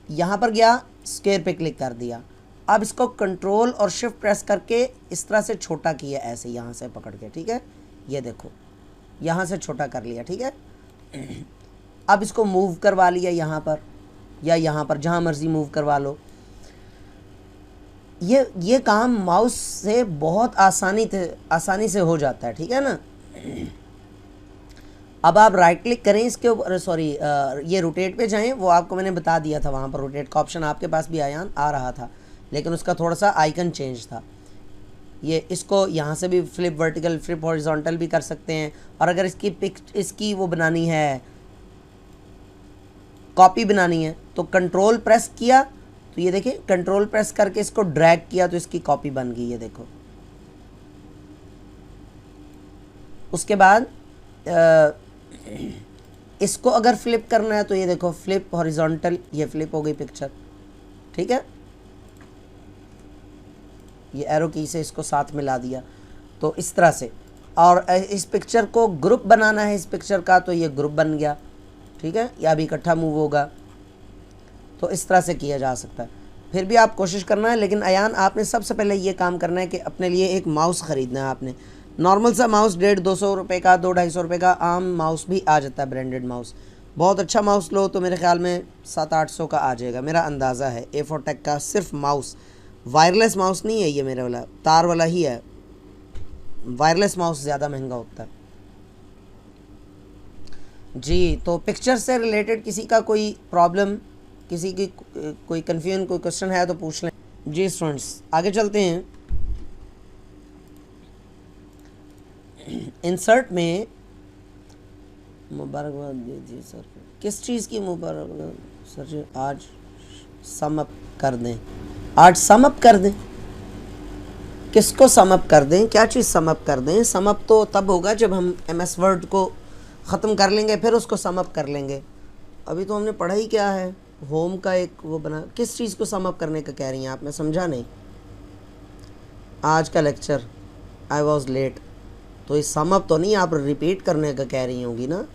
यहाँ पर गया, स्क्वायर पे क्लिक कर दिया। अब इसको कंट्रोल और शिफ्ट प्रेस करके इस तरह से छोटा किया, ऐसे यहाँ से पकड़ के, ठीक है। ये देखो, यहाँ से छोटा कर लिया, ठीक है। अब इसको मूव करवा लिया यहाँ पर या यहाँ पर, जहाँ मर्जी मूव करवा लो। ये काम माउस से बहुत आसानी से हो जाता है, ठीक है ना। अब आप राइट क्लिक करें इसके ऊपर, सॉरी ये रोटेट पे जाएं, वो आपको मैंने बता दिया था, वहाँ पर रोटेट का ऑप्शन आपके पास भी आ रहा था, लेकिन उसका थोड़ा सा आइकन चेंज था। ये इसको यहाँ से भी फ्लिप वर्टिकल, फ्लिप हॉरिजॉन्टल भी कर सकते हैं। और अगर इसकी वो बनानी है, कॉपी बनानी है, तो कंट्रोल प्रेस किया तो ये देखिए, कंट्रोल प्रेस करके इसको ड्रैग किया तो इसकी कॉपी बन गई, ये देखो। उसके बाद इसको अगर फ्लिप करना है तो ये देखो, फ्लिप हॉरिजॉन्टल, ये फ्लिप हो गई पिक्चर, ठीक है। ये एरो की से इसको साथ मिला दिया, तो इस तरह से। और इस पिक्चर को ग्रुप बनाना है इस पिक्चर का, तो ये ग्रुप बन गया, ठीक है, या भी इकट्ठा मूव होगा। तो इस तरह से किया जा सकता है। फिर भी आप कोशिश करना है, लेकिन अयान आपने सबसे पहले ये काम करना है कि अपने लिए एक माउस ख़रीदना है। आपने नॉर्मल सा माउस 150-200 रुपये का, 200-250 रुपये का आम माउस भी आ जाता है, ब्रांडेड माउस। बहुत अच्छा माउस लो तो मेरे ख्याल में 700-800 का आ जाएगा, मेरा अंदाज़ा है। A4 टेक का सिर्फ माउस, वायरलेस माउस नहीं है ये, मेरे वाला तार वाला ही है। वायरलेस माउस ज़्यादा महंगा होता है जी। तो पिक्चर से रिलेटेड किसी का कोई प्रॉब्लम, किसी की कोई कन्फ्यूजन, कोई क्वेश्चन है तो पूछ लें जी। स्टूडेंट्स आगे चलते हैं। इंसर्ट में मुबारकबाद दीजिए सर। किस चीज़ की मुबारकबाद सर जी? आज सम अप कर दें, आज सम अप कर दें। किसको सम अप कर दें, क्या चीज़ सम अप कर दें? सम अप तो तब होगा जब हम MS वर्ड को ख़त्म कर लेंगे, फिर उसको सम अप कर लेंगे। अभी तो हमने पढ़ा ही क्या है, होम का एक वो बना। किस चीज़ को सम अप करने का कह रही हैं आप? मैं समझा नहीं। आज का लेक्चर आई वॉज लेट, तो ये सम अप तो नहीं, आप रिपीट करने का कह रही होंगी ना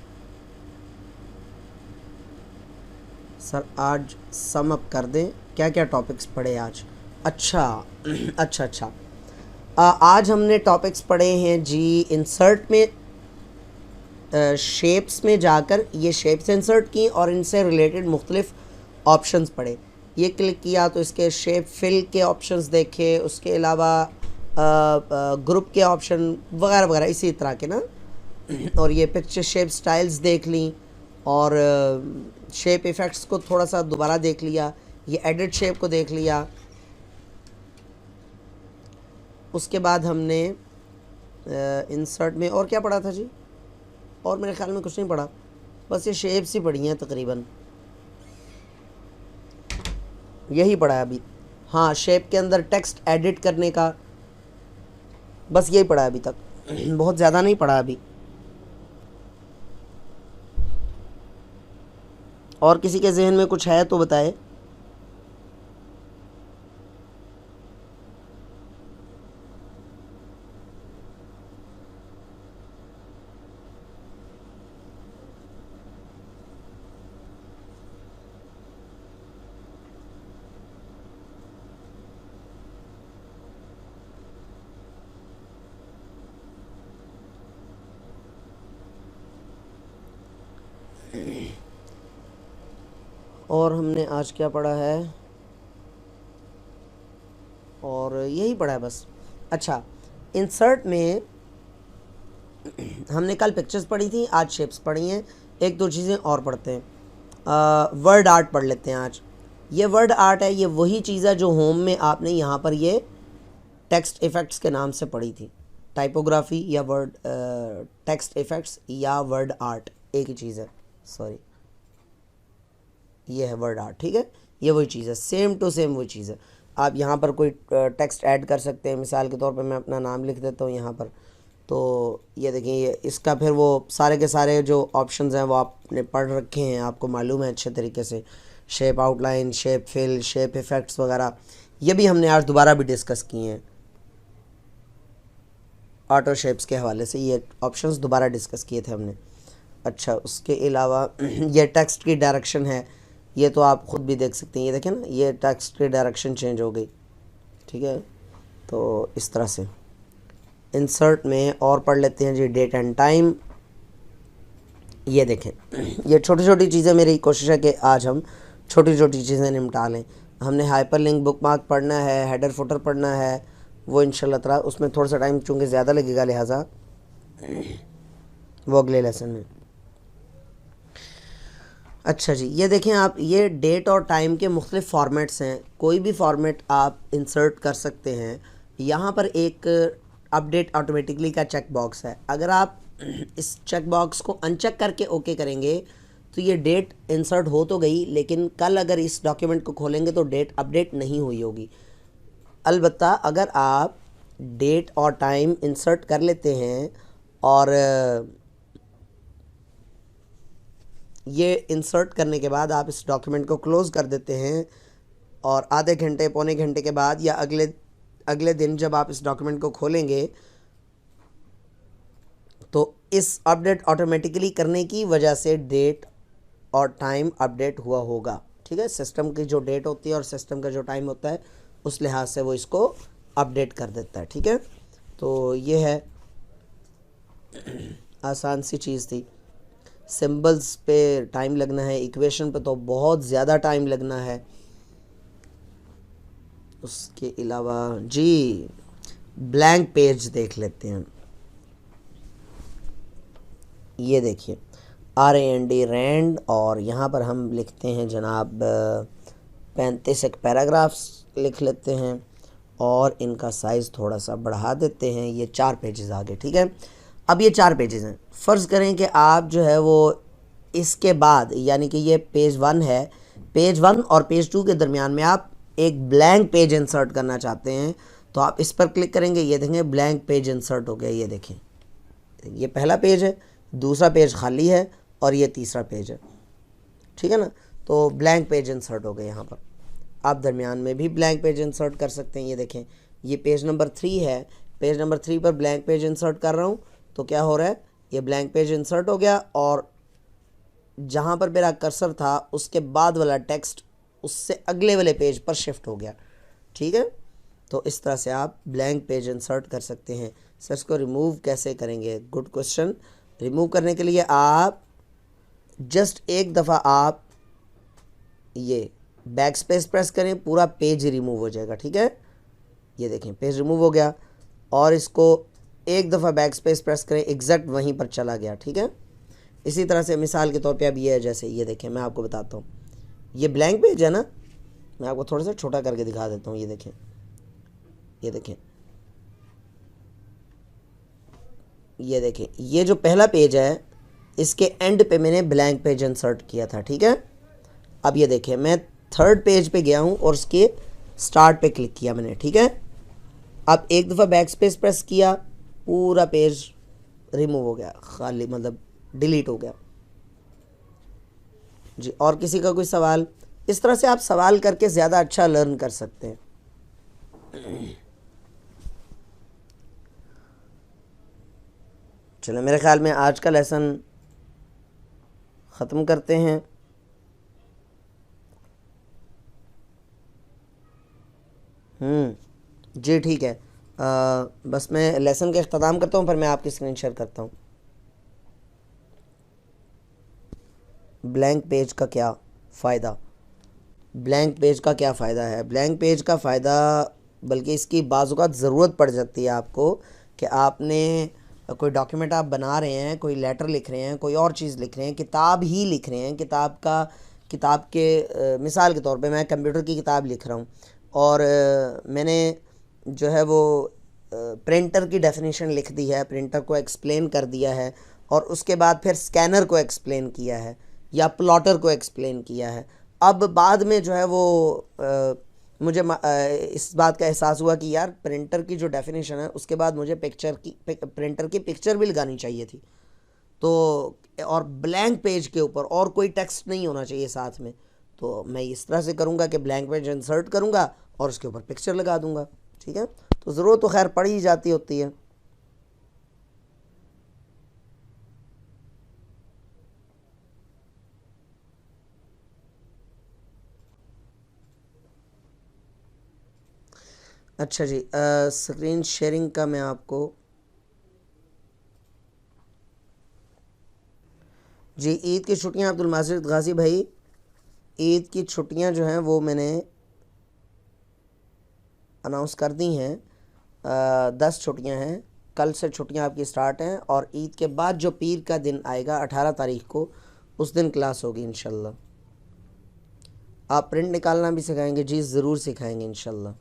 सर। आज सम अप कर दें, क्या क्या टॉपिक्स पढ़े आज? अच्छा अच्छा। आज हमने टॉपिक्स पढ़े हैं जी इंसर्ट में, शेप्स में जाकर ये शेप्स इंसर्ट की और इनसे रिलेटेड मुख्तलिफ ऑप्शंस पढ़े। ये क्लिक किया तो इसके शेप फिल के ऑप्शंस देखे, उसके अलावा ग्रुप के ऑप्शन वगैरह वगैरह इसी तरह के ना। और ये पिक्चर शेप स्टाइल्स देख ली, और शेप इफ़ेक्ट्स को थोड़ा सा दोबारा देख लिया, ये एडिट शेप को देख लिया। उसके बाद हमने इंसर्ट में और क्या पढ़ा था जी? और मेरे ख्याल में कुछ नहीं पढ़ा, बस ये शेप्स ही पढ़ी हैं तकरीबन, यही पढ़ा है अभी। हाँ, शेप के अंदर टेक्स्ट एडिट करने का, बस यही पढ़ा है अभी तक, बहुत ज़्यादा नहीं पढ़ा अभी। और किसी के जहन में कुछ है तो बताए। और हमने आज क्या पढ़ा है? और यही पढ़ा है बस। अच्छा, इंसर्ट में हमने कल पिक्चर्स पढ़ी थी, आज शेप्स पढ़ी हैं। एक दो चीज़ें और पढ़ते हैं। वर्ड आर्ट पढ़ लेते हैं आज। ये वर्ड आर्ट है, ये वही चीज़ है जो होम में आपने यहाँ पर ये टेक्स्ट इफ़ेक्ट्स के नाम से पढ़ी थी। टाइपोग्राफी या वर्ड टेक्स्ट इफ़ेक्ट्स या वर्ड आर्ट एक ही चीज़ है, सॉरी, ये है वर्ड आर्ट, ठीक है। ये वही चीज़ है, सेम टू सेम वही चीज़ है। आप यहाँ पर कोई टेक्स्ट ऐड कर सकते हैं, मिसाल के तौर पे मैं अपना नाम लिख देता हूँ यहाँ पर, तो ये देखिए, ये इसका फिर वो सारे के सारे जो ऑप्शंस हैं वो आपने पढ़ रखे हैं, आपको मालूम है अच्छे तरीके से। Shape outline, shape fill, shape effects वगैरह, ये भी हमने आज दोबारा भी डिस्कस किए हैं। ऑटो शेप्स के हवाले से ये ऑप्शंस दोबारा डिस्कस किए थे हमने। अच्छा, उसके अलावा ये टेक्स्ट की डायरेक्शन है, ये तो आप ख़ुद भी देख सकते हैं। ये देखें ना, ये टेक्स्ट की डायरेक्शन चेंज हो गई, ठीक है। तो इस तरह से इंसर्ट में और पढ़ लेते हैं जी, डेट एंड टाइम। ये देखें, ये छोटी छोटी चीज़ें, मेरी कोशिश है कि आज हम छोटी छोटी चीज़ें निपटा लें। हमने हाइपरलिंक बुकमार्क पढ़ना है, हेडर फुटर पढ़ना है, वो इंशाल्लाह ताला उसमें थोड़ा सा टाइम चूँकि ज़्यादा लगेगा, लिहाजा वो अगले लेसन में। अच्छा जी, ये देखें आप, ये डेट और टाइम के मुख्तलिफ़ फॉर्मेट्स हैं, कोई भी फॉर्मेट आप इंसर्ट कर सकते हैं। यहाँ पर एक अपडेट ऑटोमेटिकली का चेक बॉक्स है, अगर आप इस चेक बॉक्स को अनचेक करके ओके करेंगे तो ये डेट इंसर्ट हो तो गई, लेकिन कल अगर इस डॉक्यूमेंट को खोलेंगे तो डेट अपडेट नहीं हुई होगी। अलबत्ता अगर आप डेट और टाइम इंसर्ट कर लेते हैं और ये इंसर्ट करने के बाद आप इस डॉक्यूमेंट को क्लोज़ कर देते हैं, और आधे घंटे पौने घंटे के बाद या अगले दिन जब आप इस डॉक्यूमेंट को खोलेंगे तो इस अपडेट ऑटोमेटिकली करने की वजह से डेट और टाइम अपडेट हुआ होगा, ठीक है। सिस्टम की जो डेट होती है और सिस्टम का जो टाइम होता है उस लिहाज से वो इसको अपडेट कर देता है, ठीक है। तो ये है, आसान सी चीज़ थी। सिंबल्स पे टाइम लगना है, इक्वेशन पे तो बहुत ज़्यादा टाइम लगना है। उसके अलावा जी, ब्लैंक पेज देख लेते हैं। ये देखिए, RAND रैंड, और यहाँ पर हम लिखते हैं जनाब 35 एक पैराग्राफ्स लिख लेते हैं, और इनका साइज़ थोड़ा सा बढ़ा देते हैं। ये 4 पेजेस आ गए, ठीक है। अब ये 4 पेजेस हैं, फ़र्ज़ करें कि आप जो है वो इसके बाद, यानी कि ये पेज 1 है, पेज 1 और पेज 2 के दरमियान में आप एक ब्लैंक पेज इंसर्ट करना चाहते हैं, तो आप इस पर क्लिक करेंगे, ये देखेंगे ब्लैंक पेज इंसर्ट हो गया। ये देखें, ये पहला पेज है, दूसरा पेज खाली है, और ये तीसरा पेज है, ठीक है ना। तो ब्लैंक पेज इंसर्ट हो गए। यहाँ पर आप दरमियान में भी ब्लैंक पेज इंसर्ट कर सकते हैं। ये देखें, ये पेज नंबर 3 है, पेज नंबर 3 पर ब्लैंक पेज इंसर्ट कर रहा हूँ, तो क्या हो रहा है, ये ब्लैंक पेज इंसर्ट हो गया, और जहाँ पर मेरा कर्सर था उसके बाद वाला टेक्स्ट उससे अगले वाले पेज पर शिफ्ट हो गया, ठीक है। तो इस तरह से आप ब्लैंक पेज इंसर्ट कर सकते हैं। सर इसको रिमूव कैसे करेंगे? Good question. रिमूव करने के लिए आप जस्ट एक दफ़ा आप ये बैक स्पेस प्रेस करें, पूरा पेज रिमूव हो जाएगा, ठीक है। ये देखें, पेज रिमूव हो गया। और इसको एक दफ़ा बैक स्पेस प्रेस करें, एग्जैक्ट वहीं पर चला गया। ठीक है, इसी तरह से मिसाल के तौर पे अब ये है, जैसे ये देखें, मैं आपको बताता हूँ, ये ब्लैंक पेज है ना, मैं आपको थोड़ा सा छोटा करके दिखा देता हूँ। ये देखें, ये देखें, ये देखें, ये जो पहला पेज है इसके एंड पे मैंने ब्लैंक पेज इंसर्ट किया था। ठीक है, अब ये देखें, मैं थर्ड पेज पे गया हूँ और उसके स्टार्ट पे क्लिक किया मैंने। ठीक है, अब एक दफ़ा बैक स्पेस प्रेस किया, पूरा पेज रिमूव हो गया, खाली मतलब डिलीट हो गया जी। और किसी का कोई सवाल? इस तरह से आप सवाल करके ज़्यादा अच्छा लर्न कर सकते हैं। चलो, मेरे ख्याल में आज का लेसन ख़त्म करते हैं। जी ठीक है, बस मैं लेसन का इख्तिताम करता हूँ, फिर मैं आपकी स्क्रीन शेयर करता हूँ। ब्लैंक पेज का क्या फ़ायदा? ब्लैंक पेज का क्या फ़ायदा है? ब्लैंक पेज का फ़ायदा, बल्कि इसकी बाज़-औक़ात ज़रूरत पड़ जाती है आपको कि आपने कोई डॉक्यूमेंट आप बना रहे हैं, कोई लेटर लिख रहे हैं, कोई और चीज़ लिख रहे हैं, किताब ही लिख रहे हैं, किताब के मिसाल के तौर पे मैं कंप्यूटर की किताब लिख रहा हूँ और मैंने जो है वो प्रिंटर की डेफिनेशन लिख दी है, प्रिंटर को एक्सप्लेन कर दिया है और उसके बाद फिर स्कैनर को एक्सप्लेन किया है या प्लॉटर को एक्सप्लेन किया है। अब बाद में जो है वो मुझे इस बात का एहसास हुआ कि यार प्रिंटर की जो डेफिनेशन है उसके बाद मुझे प्रिंटर की पिक्चर भी लगानी चाहिए थी, तो और ब्लैंक पेज के ऊपर और कोई टेक्स्ट नहीं होना चाहिए साथ में। तो मैं इस तरह से करूँगा कि ब्लैंक पेज इंसर्ट करूँगा और उसके ऊपर पिक्चर लगा दूँगा। ठीक है, तो ज़रूरत तो खैर पड़ ही जाती होती है। अच्छा जी, स्क्रीन शेयरिंग का मैं आपको जी, ईद की छुट्टियां अब्दुल माजिद गाजी भाई, ईद की छुट्टियां जो हैं वो मैंने अनाउंस कर दी हैं। 10 छुट्टियां हैं, कल से छुट्टियां आपकी स्टार्ट हैं और ईद के बाद जो पीर का दिन आएगा 18 तारीख को, उस दिन क्लास होगी इंशाल्लाह। आप प्रिंट निकालना भी सिखाएंगे? जी ज़रूर सिखाएंगे इंशाल्लाह।